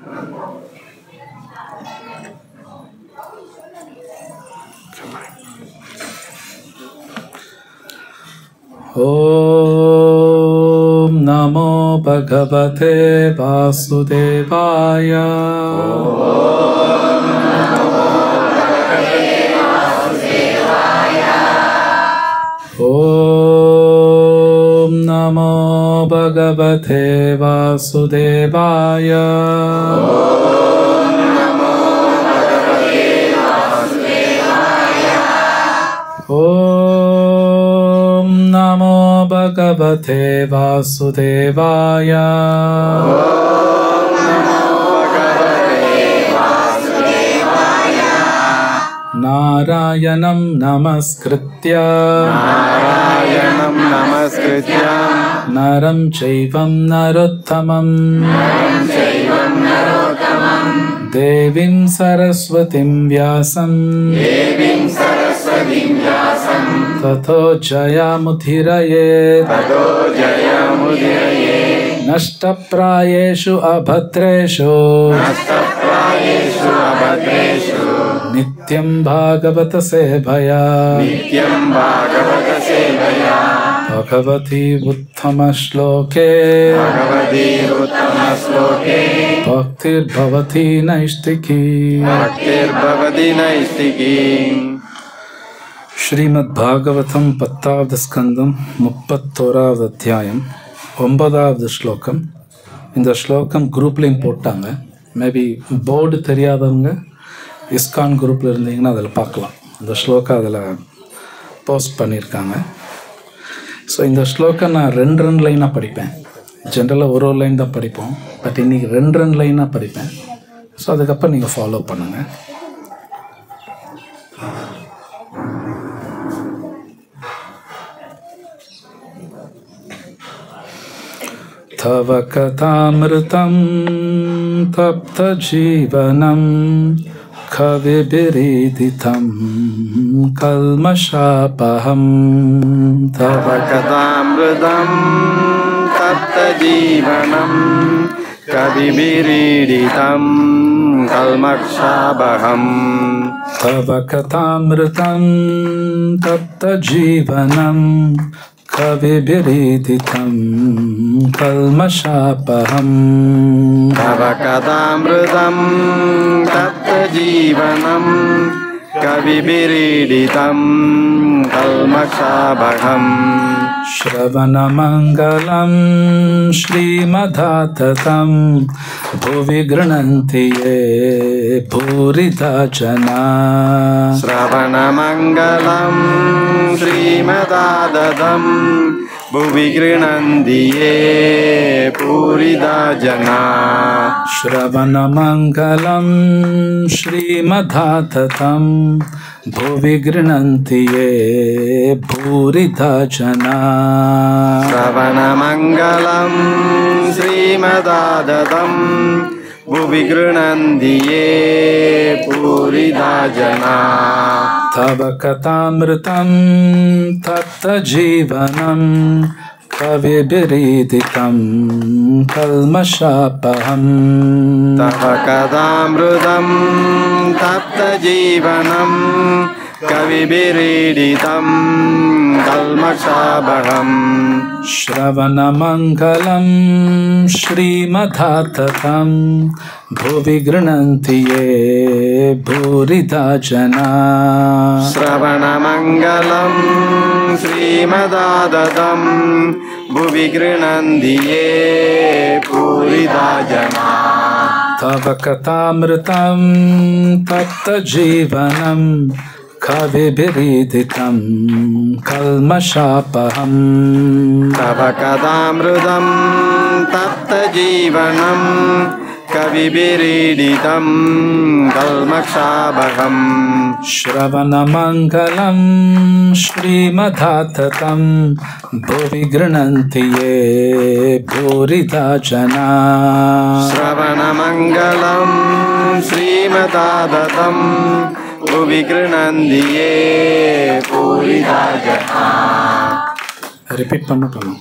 Om Namo Bhagavate Vasudevaya. Om Namo Bhagavate Vasudevaya. Om Namo Bhagavate Vasudevaya. Narayanam Namaskritya Naram Chaivam Narottamam Devim Saraswatim Vyasam Tato Jayamudhiraye Nashtaprayeshu Abhatreshu Nityam Bhagavata Sevaya Bhagavati Uttama Shloke Bhaktir Bhavati Naistiki Srimad Bhagavatam 10வது ஸ்கந்தம் 31வது அத்தியாயம் 9வது ஸ்லோகம். இந்த ஸ்லோகம் குரூப்லையும் போட்டாங்க. Maybe board தெரியாதவங்க ISKCON குரூப்பில் இருந்தீங்கன்னா அதில் பார்க்கலாம். இந்த ஸ்லோகம் அதில் போஸ்ட் பண்ணியிருக்காங்க. ஸோ இந்த ஸ்லோகம் நான் 2 லைனாக படிப்பேன். ஜென்ரலாக ஒரு லைன் தான் படிப்போம். பட் இன்றைக்கி 2 லைனாக படிப்பேன். ஸோ அதுக்கப்புறம் நீங்கள் ஃபாலோ பண்ணுங்கள். तव कथामृतं तप्त जीवनं कविभिरीडितं कल्मषापहं तव कथामृतं तप्त जीवनं कविभिरीडितं कल्मषापहं तव कथामृतं तप्त जीवनं कविभिरीडितं कल्मषापहं तव कथामृतं तप्त जीवनं कविभिरीडितं कल्मषापहं श्रवणमङ्गलं श्रीमदाततं भुवि गृह्णन्ति ये भूरिदा जना श्रवणमङ्गलं श्रीमदाततं भुवि गृह्णन्ति ये भूरिदा जना श्रवणमङ्गलं श्रीमदाततं भुवि गृह्णन्ति ये भूरिदा जना श्रवणमङ्गलं श्रीमदाततं भुवि गृह्णन्ति ये भूरिदा जना तव कथामृतं तप्तजीवनं कविभिरीडितं कल्मषापहं तव कथामृतं तप्तजीवनं कविभिरीडितं कल्मषापहं श्रवणमङ्गलं श्रीमदाततं भुवि गृह्णन्ति ये भूरिदा जना श्रवणमङ्गलं श्रीमदाततं भुवि गृह्णन्ति ये भूरिदा जना तव कथामृतं तप्तजीवनं कविभिरीडितं कल्मषापहं तव कथामृतं तप्तजीवनं कविभिरीडितं कल्मषापहं श्रवणमङ्गलं श्रीमदाततं भुवि गृह्णन्ति ये भूरिदा जना श्रवणमङ्गलं श्रीमदाततं भुवि गृह्णन्ति ये भूरिदा जना रिपीट பண்ணணும்.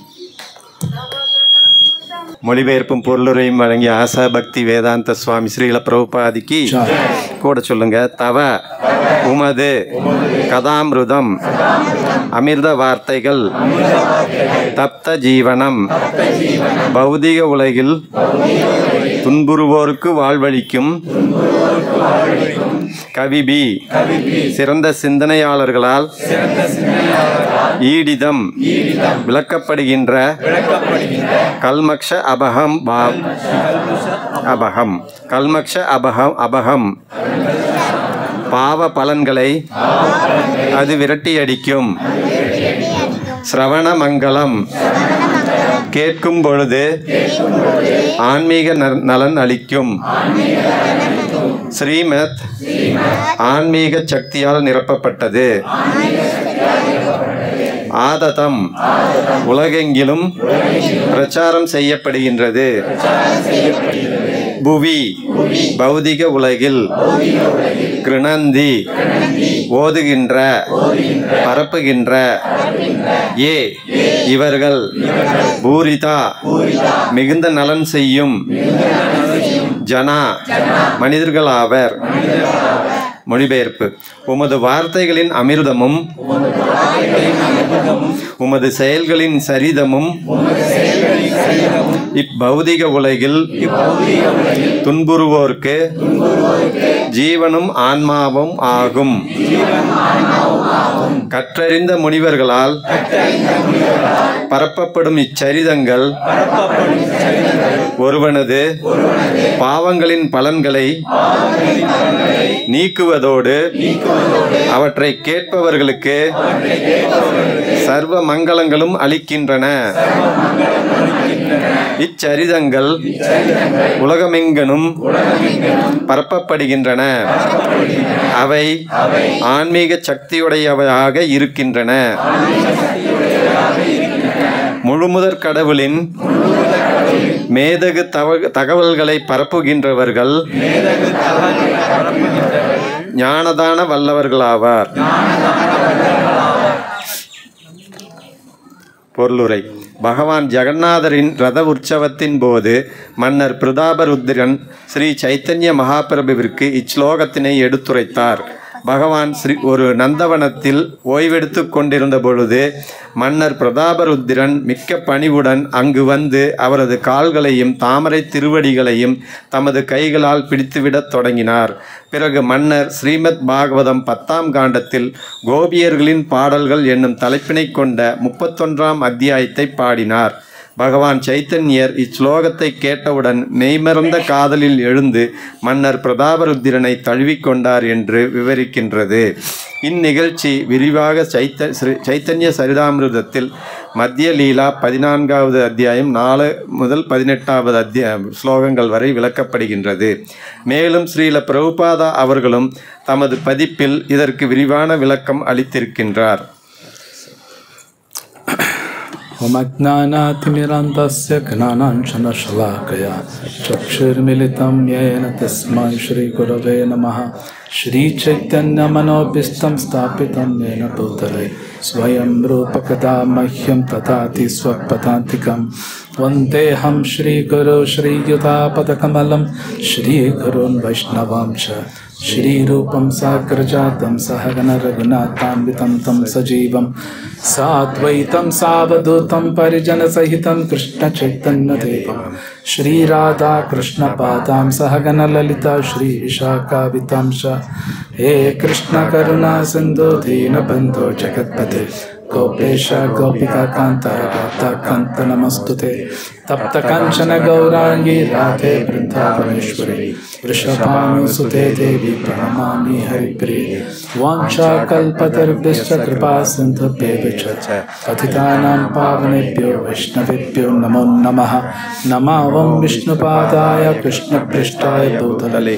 மொழிபெயர்ப்பும் பொருளுரையும் வழங்கிய ஆசா பக்தி வேதாந்த சுவாமி ஸ்ரீல பிரபுபாதிக்கு கூட சொல்லுங்க. தவ உமது கதாமிருதம் அமிர்த வார்த்தைகள் தப்த ஜீவனம் பௌதிக உலகில் துன்புறுவோருக்கு வாழ்வளிக்கும் கவிபி சிறந்த சிந்தனையாளர்களால் ஈடிதம் விளக்கப்படுகின்ற கல்மக்ஷ அபகம் கல்மக்ஷ அபகம் பாவ பலன்களை அது விரட்டியடிக்கும். சிரவண மங்களம் கேட்கும் பொழுது ஆன்மீக நலன் அளிக்கும். ஸ்ரீமத் ஆன்மீக சக்தியால் நிரப்பப்பட்டது. ஆததம் உலகெங்கிலும் பிரச்சாரம் செய்யப்படுகின்றது. புவி பௌதிக உலகில் கிருணந்தி ஓதுகின்ற பரப்புகின்ற ஏ இவர்கள் பூரிதா மிகுந்த நலன் செய்யும் ஜனா மனிதர்களாவர். மொழிபெயர்ப்பு. உமது வார்த்தைகளின் அமிர்தமும் உமது செயல்களின் சரிதமும் இப்பௌதிக உலகில் துன்புறுவோர்க்கு ஜீவனும் ஆன்மாவும் ஆகும். கற்றறிந்த முனிவர்களால் பரப்பப்படும் இச்சரிதங்கள் ஒருவனது பாவங்களின் பலன்களை நீக்குவதோடு அவற்றை கேட்பவர்களுக்கு சர்வ மங்களங்களும் அளிக்கின்றன. இச்சரிதங்கள் உலகமெங்கனும் பரப்பப்படுகின்றன. அவை ஆன்மீக சக்தியுடையவையாக இருக்கின்றன. முழுமுதற் கடவுளின் மேதகு தகவல்களை பரப்புகின்றவர்கள் ஞானதான வல்லவர்களாவார். பொருளுரை. பகவான் ஜெகநாதரின் ரத உற்சவத்தின் போது மன்னர் பிரதாபருத்ரன் ஸ்ரீ சைத்தன்ய மகாபிரபுவிற்கு இச்லோகத்தினை எடுத்துரைத்தார். பகவான் ஒரு நந்தவனத்தில் ஓய்வெடுத்து கொண்டிருந்த பொழுது மன்னர் பிரதாபருத்ரன் மிக்க பணிவுடன் அங்கு வந்து அவரது கால்களையும் தாமரை திருவடிகளையும் தமது கைகளால் பிடித்துவிடத் தொடங்கினார். பிறகு மன்னர் ஸ்ரீமத் பாகவதம் 10ஆம் காண்டத்தில் கோபியர்களின் பாடல்கள் என்னும் தலைப்பினை கொண்ட 31ஆம் அத்தியாயத்தை பாடினார். பகவான் சைத்தன்யர் இச்லோகத்தை கேட்டவுடன் மெய்மறந்த காதலில் எழுந்து மன்னர் பிரதாபருத்திரனை தழுவிக்கொண்டார் என்று விவரிக்கின்றது. இந்நிகழ்ச்சி விரிவாக சைத்தன்ய சரிதாமிருதத்தில் மத்திய லீலா 14வது அத்தியாயம் 4 முதல் 18வது ஸ்லோகங்கள் வரை விளக்கப்படுகின்றது. மேலும் ஸ்ரீல பிரபுபாதா அவர்களும் தமது பதிப்பில் இதற்கு விரிவான விளக்கம் அளித்திருக்கின்றார். ओम अज्ञानातिमिरान्धस्य ज्ञानाञ्जनशलाकया चक्षुर्मिलितं येन तस्मै श्रीगुरवे नमः. श्रीचैतन्यमनोभीष्टं स्थापितं येन भूतले स्वयं रूपकदा मह्यं ददाति स्वपदान्तिकं. वन्देऽहं श्रीगुरो श्रीयुतापदकमलं श्रीगुरून् वैष्णवांश श्रीरूपं साग्रजातं सहगण रघुनाथान्वितं तं सजीवं साद्वैतं सावधूतं परिजनसहितं कृष्णचैतन्यदेवं श्रीराधा कृष्णपादां सहगण ललिता श्रीविशाखावितांश. हे कृष्णकरुणा सिन्धु दीनबन्धो जगत्पते गोपेश गोपिकान्त राधाकान्त नमस्तुते. तप्त कांचन गौरांगी राधे वृन्दावनेश्वरी वृषभानुसुते देवी प्रणमामि हरिप्रिये. वाञ्छाकल्पतरुभ्यश्च कृपा सिन्धुभ्येव च पतितानां पावनेभ्यो वैष्णवेभ्यो नमो नमः. नमावं विष्णुपादाय कृष्णपृष्ठाय भूतले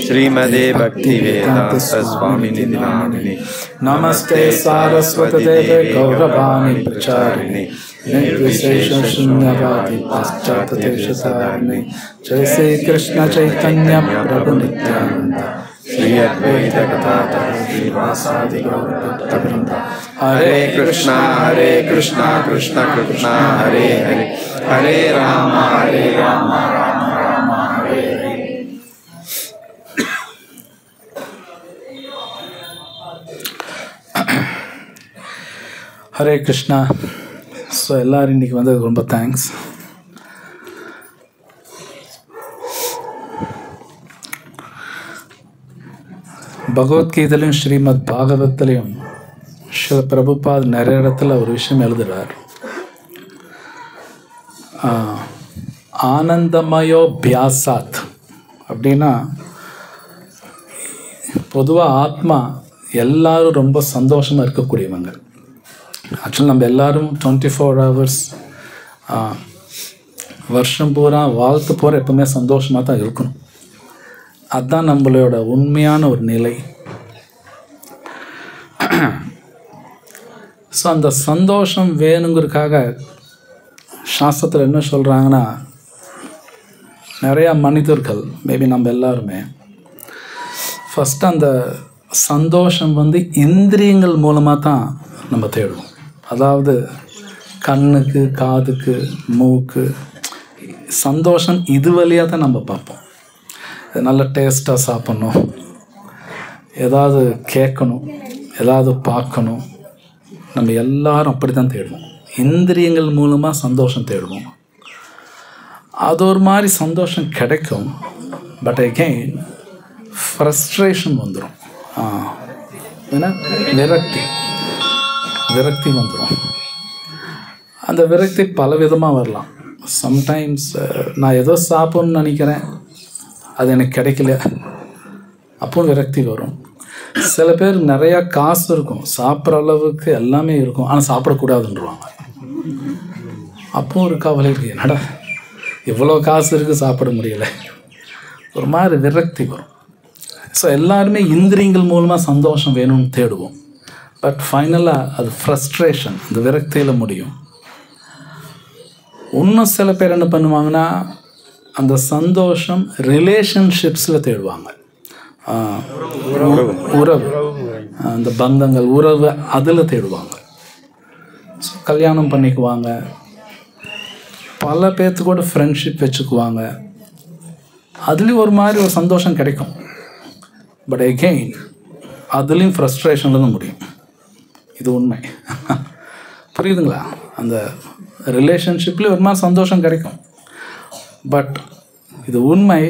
श्रीमदे भक्तिवेदांत स्वामिनि नामिने नमस्ते सारस्वती देवे गौरवाणी प्रचारिणे निर्विशेष शून्यवादी पाश्चात्य देशधारिणे. जय श्री कृष्ण चैतन्य प्रभु नित्यानंद श्री अद्वैत गदाधर श्रीवासादि गौर भक्तवृंद। हरे कृष्णा कृष्ण कृष्णा हरे हरे, हरे राम राम राम हरे हरे। ஹரே கிருஷ்ணா. ஸோ எல்லோரும் இன்றைக்கி வந்ததுக்கு ரொம்ப தேங்க்ஸ். பகவத்கீதையிலையும் ஸ்ரீமத் பாகவத்திலையும் ஸ்ரீல பிரபுபாத் நிறைய இடத்துல ஒரு விஷயம் எழுதுகிறார். ஆனந்தமயோ பியாசாத் அப்படின்னா, பொதுவாக ஆத்மா எல்லாரும் ரொம்ப சந்தோஷமாக இருக்கக்கூடியவங்க. ஆக்சுவலி நம்ம எல்லோரும் 24 hours வருஷம் பூரா வாழ்த்து போகிற எப்பவுமே சந்தோஷமாக தான் இருக்கணும். அதுதான் நம்மளோட உண்மையான ஒரு நிலை. ஸோ அந்த சந்தோஷம் வேணுங்கிறதுக்காக சாஸ்திரத்தில் என்ன சொல்கிறாங்கன்னா, நிறையா மனிதர்கள், மேபி நம்ம எல்லாருமே ஃபஸ்ட்டு அந்த சந்தோஷம் இந்திரியங்கள் மூலமாக தான் நம்ம தேடுவோம். அதாவது கண்ணுக்கு, காதுக்கு, மூக்கு சந்தோஷம் இது வழியாக தான் நம்ம பார்ப்போம். நல்ல டேஸ்ட்டாக சாப்பிட்ணும், ஏதாவது கேட்கணும், ஏதாவது பார்க்கணும். நம்ம எல்லாரும் அப்படி தான் தேடுவோம். இந்திரியங்கள் மூலமாக சந்தோஷம் தேடுவோம். அது ஒரு மாதிரி சந்தோஷம் கிடைக்கும். பட் அகெயின் ஃப்ரஸ்ட்ரேஷன் வந்துடும். ஏன்னா விரக்தி வந்துடும். அந்த விரக்தி பல விதமாக வரலாம். சம்டைம்ஸ் நான் ஏதோ சாப்பிட்ணுன்னு நினைக்கிறேன், அது எனக்கு கிடைக்கல, அப்போ விரக்தி வரும். சில பேர் நிறையா காசு இருக்கும், சாப்பிட்ற அளவுக்கு எல்லாமே இருக்கும், ஆனால் சாப்பிடக்கூடாதுன்றவாங்க. அப்போ ஒரு கவலை இருக்குது, என்னடா இவ்வளோ காசு இருக்குது சாப்பிட முடியலை, ஒரு மாதிரி விரக்தி வரும். ஸோ எல்லாருமே இந்திரியங்கள் மூலமாக சந்தோஷம் வேணும்னு தேடுவோம். பட் ஃபைனலாக அது ஃப்ரஸ்ட்ரேஷன், இந்த விரக்தியில் முடியும். இன்னும் சில பேர் என்ன பண்ணுவாங்கன்னா, அந்த சந்தோஷம் ரிலேஷன்ஷிப்ஸில் தேடுவாங்க. உறவு, அந்த பந்தங்கள், உறவு அதில் தேடுவாங்க. ஸோ கல்யாணம் பண்ணிக்குவாங்க, பல பேர்த்து கூட ஃப்ரெண்ட்ஷிப் வச்சுக்குவாங்க. அதுலேயும் ஒரு மாதிரி ஒரு சந்தோஷம் கிடைக்கும். பட் எகெயின் அதுலேயும் ஃப்ரஸ்ட்ரேஷனில் தான் முடியும். இது உண்மை. புரியுதுங்களா? அந்த ரிலேஷன்ஷிப்லேயும் ஒரு மாதிரி சந்தோஷம் கிடைக்கும். பட் இது உண்மை.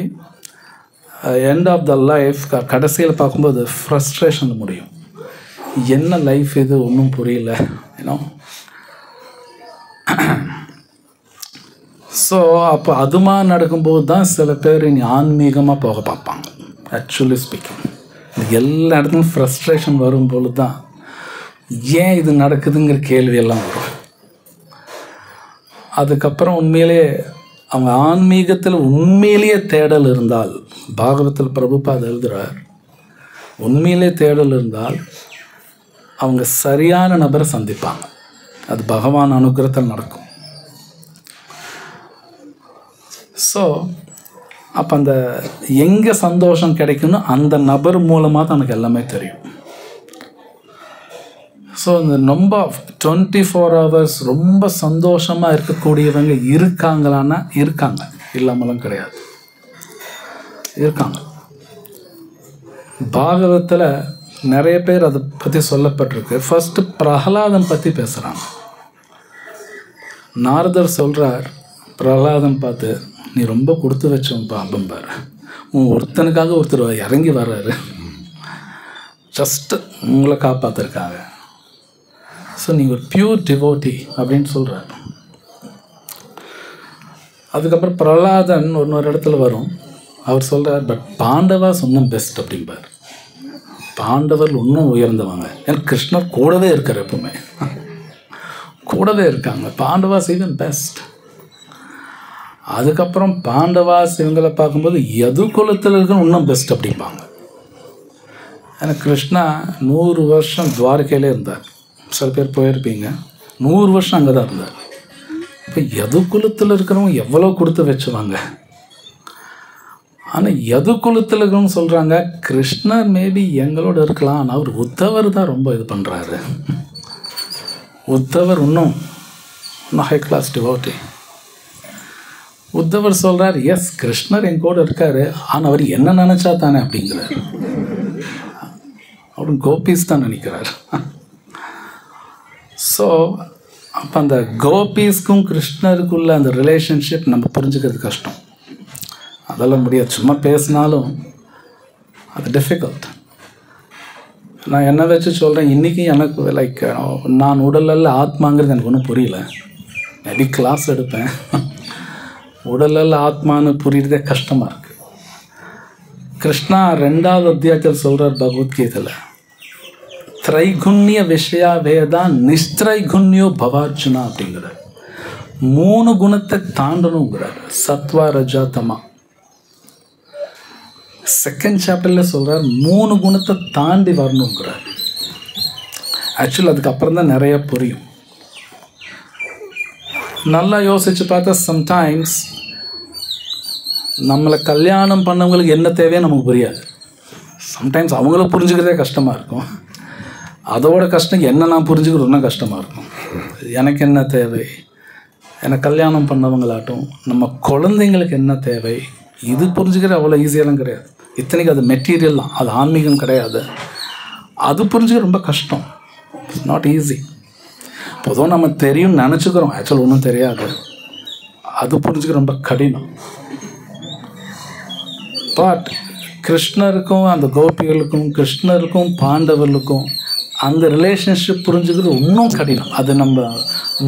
எண்ட் ஆஃப் த லைஃப் கடைசியில் பார்க்கும்போது ஃப்ரஸ்ட்ரேஷனில் முடியும். என்ன லைஃப் இது, ஒன்றும் புரியல, ஏன்னோ. ஸோ அப்போ அதுமா நடக்கும்போது தான் சில பேர் இனி ஆன்மீகமாக போக பார்ப்பாங்க. ஆக்சுவலி ஸ்பீக்கிங், எல்லா இடத்துலையும் ஃப்ரஸ்ட்ரேஷன் வரும்பொழுது தான் ஏன் இது நடக்குதுங்கிற கேள்வியெல்லாம் வரும். அதுக்கப்புறம் உண்மையிலே அவங்க ஆன்மீகத்தில் உண்மையிலேயே தேடல் இருந்தால், பாகவத்தில் பிரபுபாத் எழுதுகிறார், உண்மையிலே தேடல் இருந்தால் அவங்க சரியான நபரை சந்திப்பாங்க. அது பகவான் அனுகிரகத்தில் நடக்கும். ஸோ அப்போ அந்த எங்கே சந்தோஷம் கிடைக்குன்னு அந்த நபர் மூலமாக தான் எனக்கு எல்லாமே தெரியும். ஸோ இந்த ரொம்ப 24 hours ரொம்ப சந்தோஷமாக இருக்கக்கூடியவங்க இருக்காங்களான்னா இருக்காங்க, இல்லாமலும் கிடையாது, இருக்காங்க. பாகவத்தில் நிறைய பேர் அதை பற்றி சொல்லப்பட்டிருக்கு. ஃபஸ்ட்டு பிரகலாதன் பற்றி பேசுகிறாங்க. நாரதர் சொல்கிறார், பிரகலாதன் பார்த்து, நீ ரொம்ப கொடுத்து வச்சோம்ப்பா அப்படிம்பார். ஒருத்தனுக்காக ஒருத்தர் இறங்கி வர்றாரு, ஜஸ்ட்டு உங்களை காப்பாற்றிருக்காங்க. ஸோ நீங்கள் ஒரு பியூர் டிவோட்டி அப்படின்னு சொல்கிறார். அதுக்கப்புறம் பிரகலாதன் ஒரு இடத்துல வரும், அவர் சொல்கிறார், பட் பாண்டவா சொன்ன பெஸ்ட் அப்படிம்பார். பாண்டவர் இன்னும் உயர்ந்தவங்க, ஏன்னா கிருஷ்ணர் கூடவே இருக்கார், எப்பவுமே கூடவே இருக்காங்க. Pandavas even best. அதுக்கப்புறம் பாண்டவாஸ் இவங்களை பார்க்கும்போது எது குலத்தில் இருக்க இன்னும் பெஸ்ட் அப்படிம்பாங்க. ஏன்னா கிருஷ்ணா 100 வருஷம் துவாரகையிலே இருந்தார். சில பேர் போயிருப்பீங்க, 100 வருஷம் அங்கே தான் இருந்தார். இப்போ எது குலத்தில் இருக்கிறவங்க எவ்வளோ கொடுத்து வச்சுவாங்க. ஆனால் எது குலத்தில் இருக்குன்னு சொல்கிறாங்க, கிருஷ்ணர் மேபி எங்களோட இருக்கலாம், ஆனால் அவர் உத்தவர் தான் ரொம்ப இது பண்ணுறாரு. உத்தவர் இன்னும் ஹை கிளாஸ் டிவோட்டி. உத்தவர் சொல்கிறார், எஸ் கிருஷ்ணர் எங்கூட இருக்காரு, ஆனால் அவர் என்ன நினச்சா தானே அப்படிங்கிறார். அவர் கோபிஸ் தான் நினைக்கிறார். ஸோ அப்போ அந்த கோபிஸ்க்கும் கிருஷ்ணருக்குள்ள அந்த ரிலேஷன்ஷிப் நம்ம புரிஞ்சுக்கிறது கஷ்டம். அதெல்லாம் முடியாது, சும்மா பேசினாலும் அது டிஃபிகல்ட். நான் என்ன வச்சு சொல்கிறேன், இன்றைக்கி எனக்கு லைக் நான் உடலில் ஆத்மாங்கிறது எனக்கு ஒன்றும் புரியல. மேபி கிளாஸ் எடுப்பேன், உடலில் ஆத்மானு புரியுறதே கஷ்டமாக இருக்குது. கிருஷ்ணா 2வது அத்தியாயத்தில் சொல்கிறார் பகவத்கீதையில், திரைகுண்ய விஷயா வேதா நிஸ்திரைகுண்யோ பவார்ஜுனா அப்படிங்கிறார். 3 குணத்தை தாண்டணுங்கிறார், சத்வா ரஜா தமா. 2nd சாப்டரில் சொல்கிறார் 3 குணத்தை தாண்டி வரணுங்கிறார். ஆக்சுவலி அதுக்கப்புறம் தான் நிறைய புரியும். நல்லா யோசித்து பார்த்தா சம்டைம்ஸ் நம்மளை கல்யாணம் பண்ணவங்களுக்கு என்ன தேவையோ நமக்கு புரியாது. சம்டைம்ஸ் அவங்கள புரிஞ்சுக்கிறதே கஷ்டமாக இருக்கும். அதோட கஷ்டம் என்ன நான் புரிஞ்சுக்கிறது இன்னும் கஷ்டமாக இருக்கும். எனக்கு என்ன தேவை, எனக்கு கல்யாணம் பண்ணவங்களாட்டும் நம்ம குழந்தைங்களுக்கு என்ன தேவை, இது புரிஞ்சுக்கிறது அவ்வளோ ஈஸியெல்லாம் கிடையாது. இத்தனைக்கு அது மெட்டீரியல் தான், அது ஆன்மீகம் கிடையாது. அது புரிஞ்சுக்க ரொம்ப கஷ்டம். It's not easy. பொதுவாக நம்ம தெரியும் நினச்சிக்கிறோம், ஆக்சுவல் ஒன்றும் தெரியாது. அது புரிஞ்சுக்க ரொம்ப கடினம். பட் கிருஷ்ணருக்கும் அந்த கோபிகளுக்கும் கிருஷ்ணருக்கும் பாண்டவர்களுக்கும் அந்த ரிலேஷன்ஷிப் புரிஞ்சுக்கிறது இன்னும் கடினம். அது நம்ம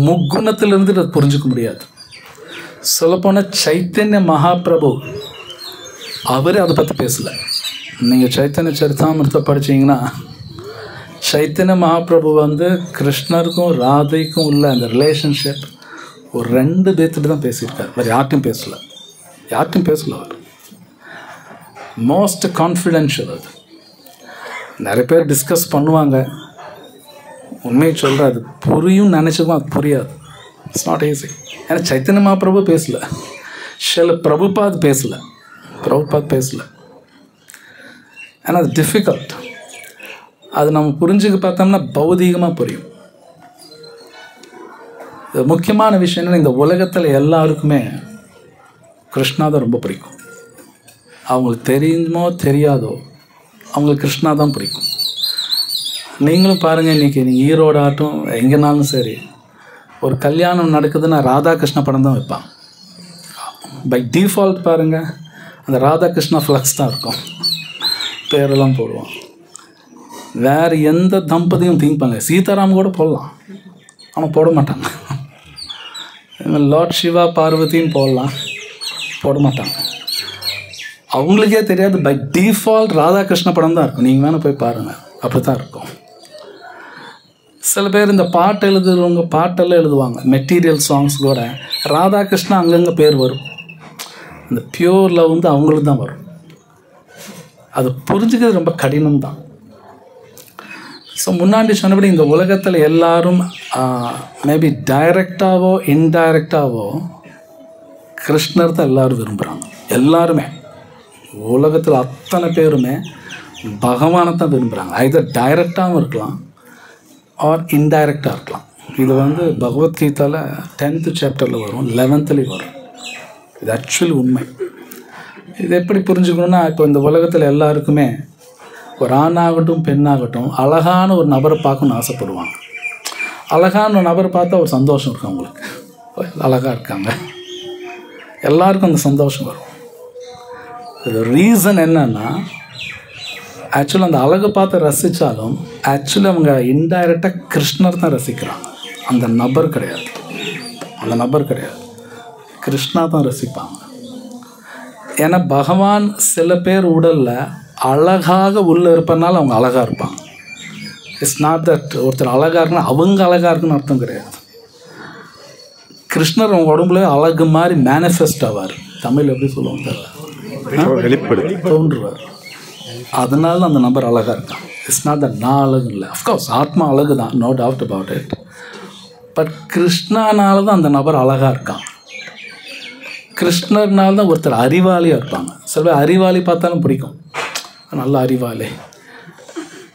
முக்குணத்திலிருந்து அது புரிஞ்சுக்க முடியாது. சொல்லப்போனால் சைத்தன்ய மகாபிரபு அவரே அதை பற்றி பேசலை. நீங்கள் சைத்தன்ய சரிதாமிரத்தை படித்தீங்கன்னா சைத்தன்ய மகாபிரபு கிருஷ்ணருக்கும் ராதைக்கும் உள்ள அந்த ரிலேஷன்ஷிப் ஒரு 2 பேர்த்துட்டு தான் பேசியிருக்கார். வேறு யார்ட்டையும் பேசல. அவர் மோஸ்ட் கான்ஃபிடென்ஷியல். அது நிறைய பேர் டிஸ்கஸ் பண்ணுவாங்க, உண்மையை சொல்கிற அது புரியும் நினச்சிக்கும், அது புரியாது. It's not easy. ஏன்னா சைத்தன்ய மகாபிரபு பேசல, பிரபுபாத் பேசல. ஏன்னா அது டிஃபிகல்ட். அது நம்ம புரிஞ்சுக்க பார்த்தோம்னா பௌதீகமாக புரியும். முக்கியமான விஷயம் என்னென்னா, இந்த உலகத்தில் எல்லாருக்குமே கிருஷ்ணா தான் ரொம்ப பிடிக்கும். அவங்களுக்கு தெரியுமோ தெரியாதோ அவங்களுக்கு கிருஷ்ணா தான் பிடிக்கும். நீங்களும் பாருங்கள், இன்றைக்கி நீங்கள் ஈரோடு ஆட்டும் எங்கேனாலும் சரி, ஒரு கல்யாணம் நடக்குதுன்னா ராதாகிருஷ்ண படம் தான் வைப்பான். பை டிஃபால்ட் பாருங்கள், அந்த ராதாகிருஷ்ணா ஃப்ளக்ஸ் தான் இருக்கும், பேரெல்லாம் போடுவான். வேறு எந்த தம்பதியும் திங்க் பண்ணல. சீதாராம் கூட போடலாம், ஆனால் போட மாட்டாங்க. லார்ட் சிவா பார்வதியும் போட மாட்டாங்க. அவங்களுக்கே தெரியாது, பை டிஃபால்ட் ராதாகிருஷ்ண படம் தான் இருக்கும். நீங்கள் வேணால் போய் பாருங்கள், அப்படி தான் இருக்கும். சில பேர் இந்த பாட்டு எழுதுறவங்க பாட்டெல்லாம் எழுதுவாங்க, மெட்டீரியல் சாங்ஸ் கூட ராதாகிருஷ்ணா அங்கங்கே பேர் வரும். அந்த பியூர் லவ் அவங்களுக்கு தான் வரும். அது புரிஞ்சுக்கிறது ரொம்ப கடினம் தான். ஸோ முன்னாடி சொன்னபடி இந்த உலகத்தில் எல்லாரும் மேபி டைரக்டாவோ இன்டைரக்டாவோ கிருஷ்ணர் தான் எல்லோரும் விரும்புகிறாங்க. எல்லாருமே உலகத்தில் அத்தனை பேருமே பகவானை தான் விரும்புகிறாங்க. ஐதர் டைரக்டாகவும் இருக்கலாம் ஆர் இன்டைரக்டாக இருக்கலாம். இது பகவத்கீதாவில் 10th சாப்டரில் வரும், 11th வரும். இது ஆக்சுவலி உண்மை. இது எப்படி புரிஞ்சுக்கணுன்னா, இப்போ இந்த உலகத்தில் எல்லாருக்குமே ஒரு ஆணாகட்டும் பெண்ணாகட்டும் அழகான ஒரு நபரை பார்க்கணுன்னு ஆசைப்படுவாங்க. அழகான ஒரு நபரை பார்த்தா ஒரு சந்தோஷம் இருக்கும். அவங்களுக்கு அழகாக இருக்காங்க, எல்லாருக்கும் அந்த சந்தோஷம் வரும். இது ரீசன் என்னன்னா, ஆக்சுவலாக அந்த அழகை பார்த்து ரசித்தாலும் ஆக்சுவலி அவங்க இன்டைரக்டாக கிருஷ்ணர் தான் ரசிக்கிறாங்க. அந்த நபர் கிடையாது, கிருஷ்ணா தான் ரசிப்பாங்க. ஏன்னா பகவான் சில பேர் உடலில் அழகாக உள்ளே இருப்பதுனால அவங்க அழகாக இருப்பாங்க. இட்ஸ் நாட் தட் ஒருத்தர் அழகாக இருக்குன்னா அவங்க அழகாக இருக்குன்னு அர்த்தம் கிடையாது. கிருஷ்ணர் அவங்க உடம்புல அழகு மாதிரி மேனிஃபெஸ்ட் ஆவார். தமிழ் எப்படி சொல்லுவாங்க, தோன்றுவார். அதனால அந்த நபர் அழகாக இருக்கான். இட்ஸ் நாட் தட் நான் அழகு இல்லை. அஃப்கோர்ஸ் ஆத்மா அழகு தான், no doubt about it. But கிருஷ்ணானால தான் அந்த நபர் அழகாக இருக்கான். கிருஷ்ணர்னால தான் ஒருத்தர் அறிவாளியாக இருப்பாங்க. சில பேர் அறிவாளி பார்த்தாலும் பிடிக்கும், நல்ல அறிவாளி.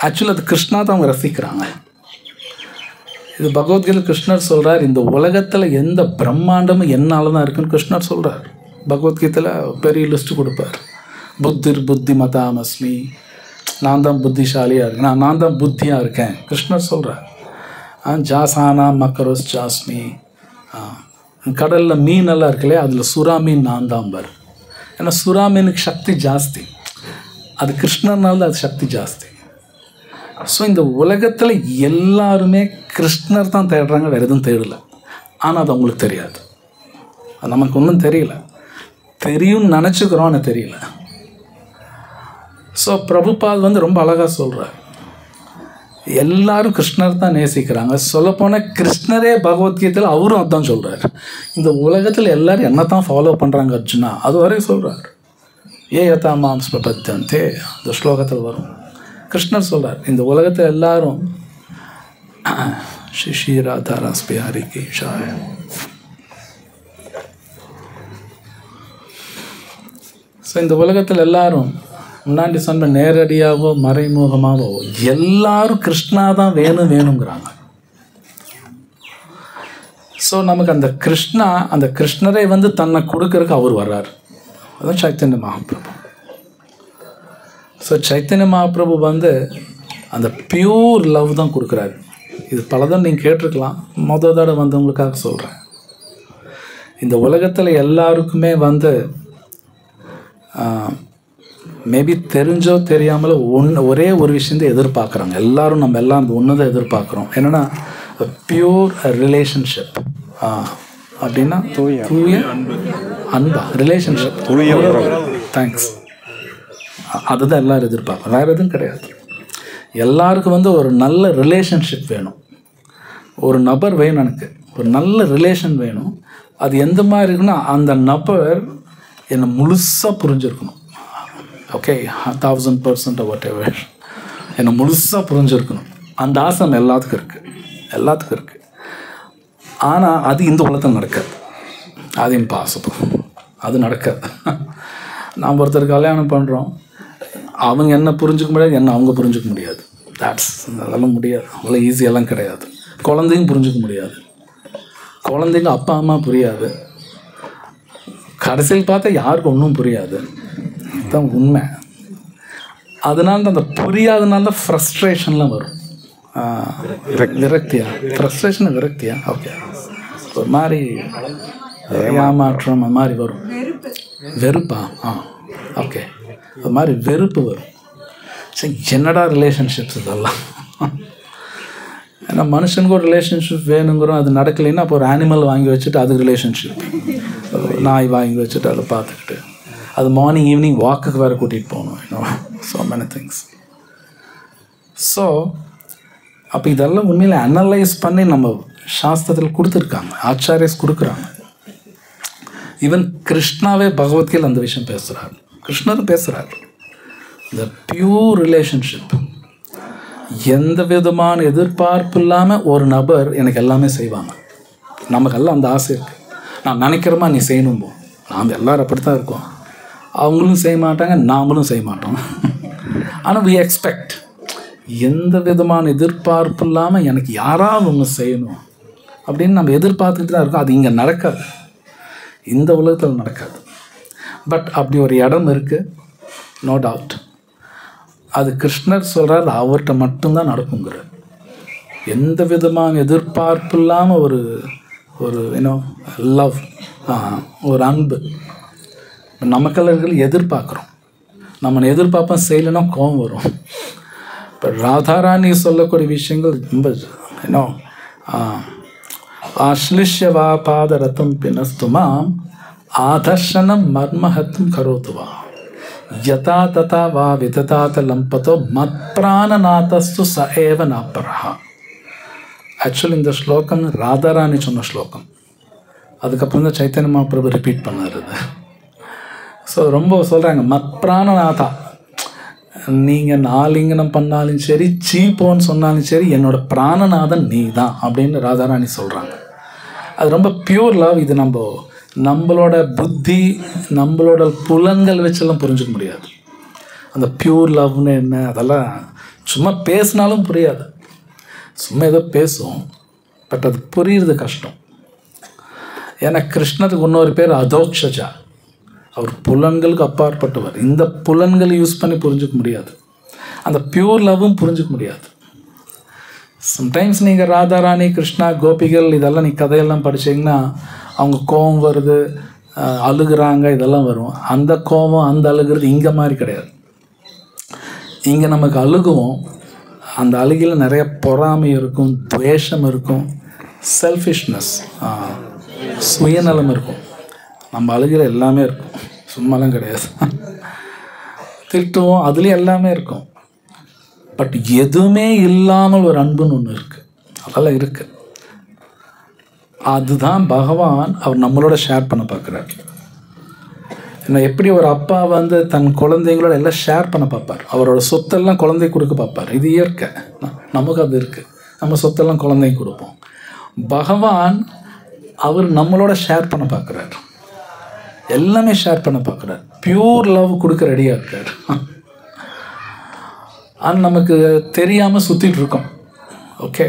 ஆக்சுவலி அது கிருஷ்ணா தான் அவங்க ரசிக்கிறாங்க. இது பகவத்கீதை கிருஷ்ணர் சொல்கிறார், இந்த உலகத்தில் எந்த பிரம்மாண்டமும் என்னால் தான் இருக்குன்னு கிருஷ்ணர் சொல்கிறார். பகவத்கீதையில் பெரிய லிஸ்ட்டு கொடுப்பார். புத்தி மதாமஸ்மி, நான் தான் புத்திசாலியாக இருக்கேன், நான் தான் புத்தியாக இருக்கேன் கிருஷ்ணர் சொல்கிறார். ஜாசானா மக்கரோஸ் ஜாஸ்மி, கடலில் மீனெல்லாம் இருக்குல்லையே அதில் சுறா மீன் நான் தான் பார். ஏன்னா சுறா மீனுக்கு சக்தி ஜாஸ்தி, அது கிருஷ்ணர்னால தான் அது சக்தி ஜாஸ்தி. ஸோ இந்த உலகத்தில் எல்லாருமே கிருஷ்ணர் தான் தேடுறாங்க, வேறு எதுவும் தேடலை. ஆனால் அது அவங்களுக்கு தெரியாது, அது நமக்கு ஒன்றும் தெரியல. தெரியும்னு நினச்சிக்கிறோம், ஆனால் தெரியல. ஸோ பிரபுபாத் ரொம்ப அழகாக சொல்கிறார், எல்லாரும் கிருஷ்ணர் தான் நேசிக்கிறாங்க. சொல்லப்போனால் கிருஷ்ணரே பகவத்கீதையில் அவரும் அதுதான் சொல்கிறார். இந்த உலகத்தில் எல்லோரும் என்ன தான் ஃபாலோ பண்ணுறாங்க அர்ஜுனா, அது வரையும் சொல்கிறார். ஏ யதா மாம்ஸ் பிரபத்தந்தே, இந்த ஸ்லோகத்தில் வரும். கிருஷ்ணர் சொல்கிறார், இந்த உலகத்தில் எல்லாரும் ஸ்ரீ ராதாராஸ் பிஹாரி கி ஜெய். ஸோ இந்த உலகத்தில் எல்லாரும் முன்னாடி சொன்ன நேரடியாகவோ மறைமுகமாகவோ எல்லாரும் கிருஷ்ணா தான் வேணுங்கிறாங்க. ஸோ நமக்கு அந்த கிருஷ்ணரை தன்னை கொடுக்கறதுக்கு அவர் வர்றார். அதுதான் சைத்தன்ய மகாபிரபு. ஸோ சைத்தன்ய மகாபிரபு அந்த பியூர் லவ் தான் கொடுக்குறாரு. இது பலதான் நீங்கள் கேட்டிருக்கலாம், மொதல் தடவை வந்தவங்களுக்காக சொல்கிறேன். இந்த உலகத்தில் எல்லாருக்குமே மேபி தெரிஞ்சோ தெரியாமலோ ஒரே ஒரு விஷயத்தை எதிர்பார்க்குறாங்க. எல்லாரும் நம்ம எல்லாம் அந்த ஒன்று தான் எதிர்பார்க்குறோம். என்னென்னா பியூர் ரிலேஷன்ஷிப். அப்படின்னா தூய அன்பா ரிலேஷன்ஷிப், தேங்க்ஸ். அதுதான் எல்லோரும் எதிர்பார்க்குறோம், வேறு எதுவும் கிடையாது. எல்லாருக்கும் ஒரு நல்ல ரிலேஷன்ஷிப் வேணும், ஒரு நபர் வேணும், எனக்கு ஒரு நல்ல ரிலேஷன் வேணும். அது எந்த மாதிரி இருக்குன்னா அந்த நபர் என்னை முழுசாக புரிஞ்சிருக்கணும். ஓகே, 1000% வாட் எவர் என்னை முழுசாக புரிஞ்சிருக்கணும். அந்த ஆசை எல்லாத்துக்கும் இருக்குது. ஆனால் அது இந்த உலகத்தில் நடக்காது, அது இம்பாசிபிள், அது நடக்காது. நாம் ஒருத்தர் கல்யாணம் பண்ணுறோம், அவங்க என்ன புரிஞ்சுக்க முடியாது, என்ன அவங்க புரிஞ்சுக்க முடியாது. அதெல்லாம் முடியாது, அவ்வளோ ஈஸியெல்லாம் கிடையாது. குழந்தையும் புரிஞ்சுக்க முடியாது, குழந்தைங்க அப்பா அம்மா புரியாது, கடைசியில் பார்த்தா யாருக்கும் ஒன்றும் புரியாது. இதுதான் உண்மை. அதனால அந்த புரியாதனால ஃப்ரஸ்ட்ரேஷன்லாம் வரும். விரக்தியா ஓகே, ஒரு மாதிரி ஏமாற்றம் அது மாதிரி வரும். வெறுப்பா ஓகே, அது மாதிரி வெறுப்பு வரும். சரி, என்னடா ரிலேஷன்ஷிப்ஸ் இதெல்லாம்? ஏன்னா மனுஷனுக்கு ஒரு ரிலேஷன்ஷிப் வேணுங்கிறோம், அது நடக்கலைன்னா அப்போ ஒரு அனிமல் வாங்கி வச்சுட்டு அது ரிலேஷன்ஷிப், நாய் வாங்கி வச்சுட்டு அதை பார்த்துக்கிட்டு அது மார்னிங் ஈவினிங் வாக்குக்கு வேறு கூட்டிகிட்டு போகணும். So many things. ஸோ அப்போ இதெல்லாம் உண்மையில் அனலைஸ் பண்ணி நம்ம சாஸ்திரத்தில் கொடுத்துருக்காங்க, ஆச்சாரியஸ் கொடுக்குறாங்க. ஈவன் கிருஷ்ணாவே பகவத்கீதையில் அந்த விஷயம் பேசுகிறார், கிருஷ்ணரும் பேசுகிறார். இந்த பியூர் ரிலேஷன்ஷிப், எந்த விதமான எதிர்பார்ப்பு இல்லாமல் ஒரு நபர் எனக்கு எல்லாமே செய்வாங்க. நமக்கெல்லாம் அந்த ஆசை இருக்குது, நான் நினைக்கிறோமா நீ செய்யணும் போ. நாம் எல்லோரும் அப்படி தான் இருக்கோம், அவங்களும் செய்ய மாட்டாங்க, நாமளும் செய்ய மாட்டோம். ஆனால் we expect, எந்த விதமான எதிர்பார்ப்பு இல்லாமல் எனக்கு யாராவது ஒன்று செய்யணும் அப்படின்னு நம்ம எதிர்பார்த்துட்டு தான் இருக்கோம். அது இங்கே நடக்காது, இந்த உலகத்தில் நடக்காது. பட் அப்படி ஒரு இடம் இருக்குது, நோ டவுட். அது கிருஷ்ணர் சொல்கிறார், அவர்கிட்ட மட்டும்தான் நடக்குங்கிறார். எந்த விதமான எதிர்பார்ப்பு இல்லாமல் ஒரு லவ், ஒரு அன்பு. நமக்கெல்லாம் எதிர்பார்க்குறோம், நம்ம எதிர்பார்ப்போம், செய்யலைன்னா கோபம் வரும். இப்போ ராதாராணி சொல்லக்கூடிய விஷயங்கள் ரொம்ப ஆஷ்லிஷ்யவா பாதரத்தம் பினஸ்துமாம் ஆதர்ஷனம் மர்மஹத்தும் கரோத்துவா யதா ததா வா விததாத லம்பதோ மத் பிராணநாதஸ்து ச ஏவ நாப்பரஹா. ஆக்சுவலி இந்த ஸ்லோகம் ராதாராணி சொன்ன ஸ்லோகம், அதுக்கப்புறம் தான் சைத்தன்ய மகாபிரபு ரிப்பீட் பண்ணார் இது. ஸோ ரொம்ப சொல்கிறாங்க, மத் பிராணநாதா, நீங்கள் நாலிங்கனம் பண்ணாலும் சரி, சீப்போன்னு சொன்னாலும் சரி, என்னோட பிராணநாதன் நீ தான் அப்படின்னு ராதாராணி சொல்கிறாங்க. அது ரொம்ப பியூர் லவ். இது நம்ம நம்மளோட புத்தி, நம்மளோட புலன்கள் வச்செல்லாம் புரிஞ்சுக்க முடியாது. அந்த பியூர் லவ்னு என்ன, அதெல்லாம் சும்மா பேசினாலும் புரியாது. சும்மா ஏதோ பேசும், பட் அது புரியுறது கஷ்டம். ஏன்னா கிருஷ்ணருக்கு இன்னொரு பேர் அதோக்ஷஜா. அவர் புலன்களுக்கு அப்பாற்பட்டவர். இந்த புலன்களை யூஸ் பண்ணி புரிஞ்சுக்க முடியாது. அந்த பியூர் லவ்வும் புரிஞ்சுக்க முடியாது. சம்டைம்ஸ் நீங்கள் ராதாராணி, கிருஷ்ணா, கோபிகள் இதெல்லாம் கதையெல்லாம் படிச்சிங்கன்னா அவங்க கோபம் வருது, அழுகுறாங்க, இதெல்லாம் வரும். அந்த கோபம், அந்த அழுகிறது இங்கே மாதிரி கிடையாது. இங்கே நமக்கு அழுகுவோம், அந்த அழுகையில் நிறைய பொறாமை இருக்கும், துவேஷம் இருக்கும், செல்ஃபிஷ்னஸ், சுயநலம் இருக்கும். நம்ம அழுகையில் எல்லாமே இருக்கும், சும்மாலாம் கிடையாது. திட்டுவோம், அதுலேயும் எல்லாமே இருக்கும். பட் எதுவுமே இல்லாமல் ஒரு அன்புன்னு ஒன்று இருக்குது, அதெல்லாம் இருக்குது. அதுதான் பகவான் அவர் நம்மளோட ஷேர் பண்ண பார்க்குறார். ஏன்னா எப்படி ஒரு அப்பா தன் குழந்தைங்களோட எல்லாம் ஷேர் பண்ண பார்ப்பார். அவரோட சொத்தெல்லாம் குழந்தை கொடுக்க பார்ப்பார். இது இயற்கை, நமக்கு அது இருக்குது. நம்ம சொத்தெல்லாம் குழந்தைக்கு கொடுப்போம். பகவான் அவர் நம்மளோட ஷேர் பண்ண பார்க்குறார், எல்லாமே ஷேர் பண்ண பார்க்குறார். பியூர் லவ் கொடுக்க ரெடியாக இருக்கார். ஆனால் நமக்கு தெரியாமல் சுற்றிட்டு இருக்கோம். ஓகே,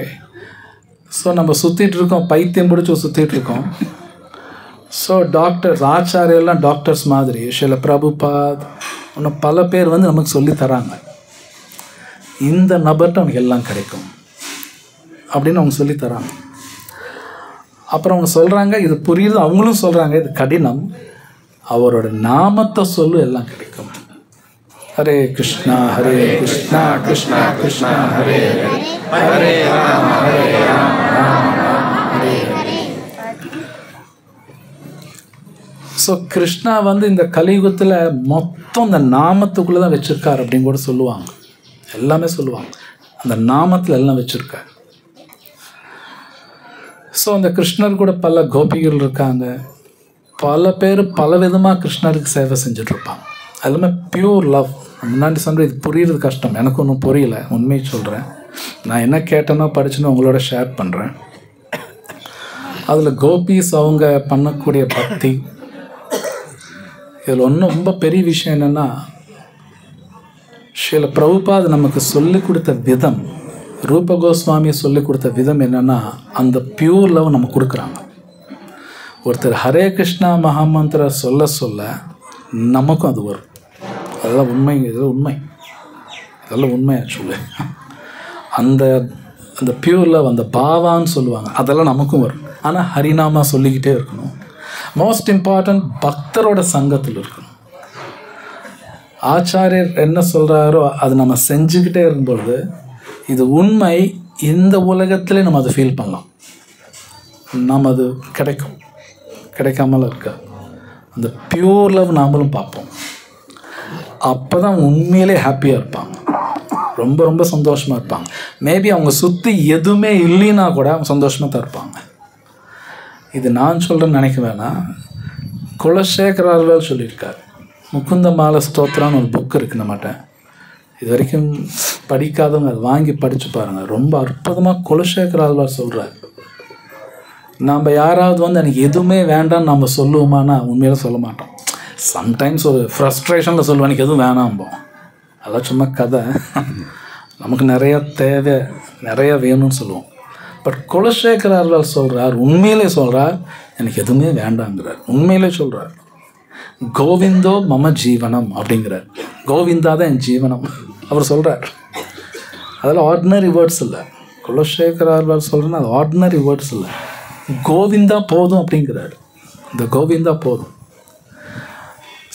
ஸோ நம்ம சுற்றிட்டு இருக்கோம், பைத்தியம் பிடிச்சி சுற்றிட்டு இருக்கோம். ஸோ டாக்டர்ஸ், ஆச்சாரியெல்லாம் டாக்டர்ஸ் மாதிரி, சில பிரபுபாத், இன்னும் பல பேர் நமக்கு சொல்லி தராங்க, இந்த நபர்கிட்ட அவனுக்கு எல்லாம் கிடைக்கும் அப்படின்னு அவங்க சொல்லி தராங்க. அப்புறம் அவங்க சொல்கிறாங்க, இது புரியுது, அவங்களும் சொல்கிறாங்க இது கடினம், அவரோட நாமத்தை சொல்லு எல்லாம் கிடைக்கும். ஹரே கிருஷ்ணா ஹரே கிருஷ்ணா கிருஷ்ணா கிருஷ்ணா ஹரே ஹரே, ஹரே ராம ஹரே ராம ராம ராம ஹரே ஹரே. ஸோ கிருஷ்ணா இந்த கலியுகத்தில் மொத்தம் இந்த நாமத்துக்குள்ளே தான் வச்சுருக்கார் அப்படின்னு கூட சொல்லுவாங்க. எல்லாமே சொல்லுவாங்க, அந்த நாமத்தில் எல்லாம் வச்சுருக்கார். ஸோ அந்த கிருஷ்ணர் கூட பல கோபிகள் இருக்காங்க. பல பேர் பல விதமாக கிருஷ்ணருக்கு சேவை செஞ்சிட்ருப்பாங்க. எல்லாமே பியூர் லவ். முன்னாடி சொல்கிற இது புரியுறது கஷ்டம், எனக்கு ஒன்றும் புரியல, உண்மையை சொல்கிறேன். நான் என்ன கேட்டேனோ படிச்சுன்னு உங்களோட ஷேர் பண்ணுறேன். அதில் கோபிஸ் அவங்க பண்ணக்கூடிய பக்தி, இதில் ஒன்றும் ரொம்ப பெரிய விஷயம் என்னென்னா, ஸ்ரீல பிரபுபாத் நமக்கு சொல்லிக் கொடுத்த விதம், ரூப கோஸ்வாமி சொல்லிக் கொடுத்த விதம் என்னென்னா, அந்த பியூர் லவ் நம்ம கொடுக்குறாங்க. ஒருத்தர் ஹரே கிருஷ்ணா மகாமந்திர சொல்ல சொல்ல நமக்கும் அது வரும். அதெல்லாம் உண்மை, இதெல்லாம் உண்மை, அதெல்லாம் உண்மை. ஆக்சுவலி அந்த அந்த பியூர் லவ், அந்த பாவான்னு சொல்லுவாங்க, அதெல்லாம் நமக்கும் வரும். ஆனால் ஹரிநாமா சொல்லிக்கிட்டே இருக்கணும். மோஸ்ட் இம்பார்ட்டன்ட், பக்தரோட சங்கத்தில் இருக்கணும். ஆச்சாரியர் என்ன சொல்கிறாரோ அது நம்ம செஞ்சுக்கிட்டே இருக்கும்பொழுது இது உண்மை, இந்த உலகத்திலே நம்ம அதை ஃபீல் பண்ணலாம். நாம் அது கிடைக்கும், கிடைக்காமலாம் இருக்கா. அந்த பியூர் லவ் நாமளும் பார்ப்போம். அப்போ தான் உண்மையிலே ஹாப்பியாக இருப்பாங்க, ரொம்ப ரொம்ப சந்தோஷமாக இருப்பாங்க. மேபி அவங்க சுற்றி எதுவுமே இல்லைன்னா கூட அவங்க சந்தோஷமாக தான் இருப்பாங்க. இது நான் சொல்கிறேன்னு நினைக்க வேணாம், குலசேகர ஆழ்வார் சொல்லியிருக்கார். முகுந்த மாலை ஸ்தோத்திரான்னு ஒரு புக் இருக்குது நம்மகிட்ட. இது வரைக்கும் படிக்காதவங்க அதை வாங்கி படித்து பாருங்கள். ரொம்ப அற்புதமாக குலசேகர ஆழ்வார் சொல்கிறார். நாம் யாராவது எனக்கு எதுவுமே வேண்டாம்னு நம்ம சொல்லுவோமானா உண்மையில சொல்ல மாட்டோம். சம்டைம்ஸ் ஒரு ஃப்ரஸ்ட்ரேஷனில் சொல்லுவேன் எனக்கு எதுவும் வேணாம்போம். அதெல்லாம் சும்மா கதை. நமக்கு நிறையா தேவை, நிறையா வேணும்னு சொல்லுவோம். பட் குலசேகர ஆழ்வார் சொல்கிறார், உண்மையிலே சொல்கிறார், எனக்கு எதுவுமே வேண்டாங்கிறார். உண்மையிலே சொல்கிறார். கோவிந்தோ மம ஜீவனம் அப்படிங்கிறார். கோவிந்தா தான் என் ஜீவனம் அவர் சொல்கிறார். அதெல்லாம் ஆர்டினரி வேர்ட்ஸ் இல்லை. குலசேகர ஆழ்வார் சொல்கிறேன்னா அது ஆர்டினரி வேர்ட்ஸ் இல்லை. கோவிந்தா போதும் அப்படிங்கிறார். இந்த கோவிந்தா போதும்.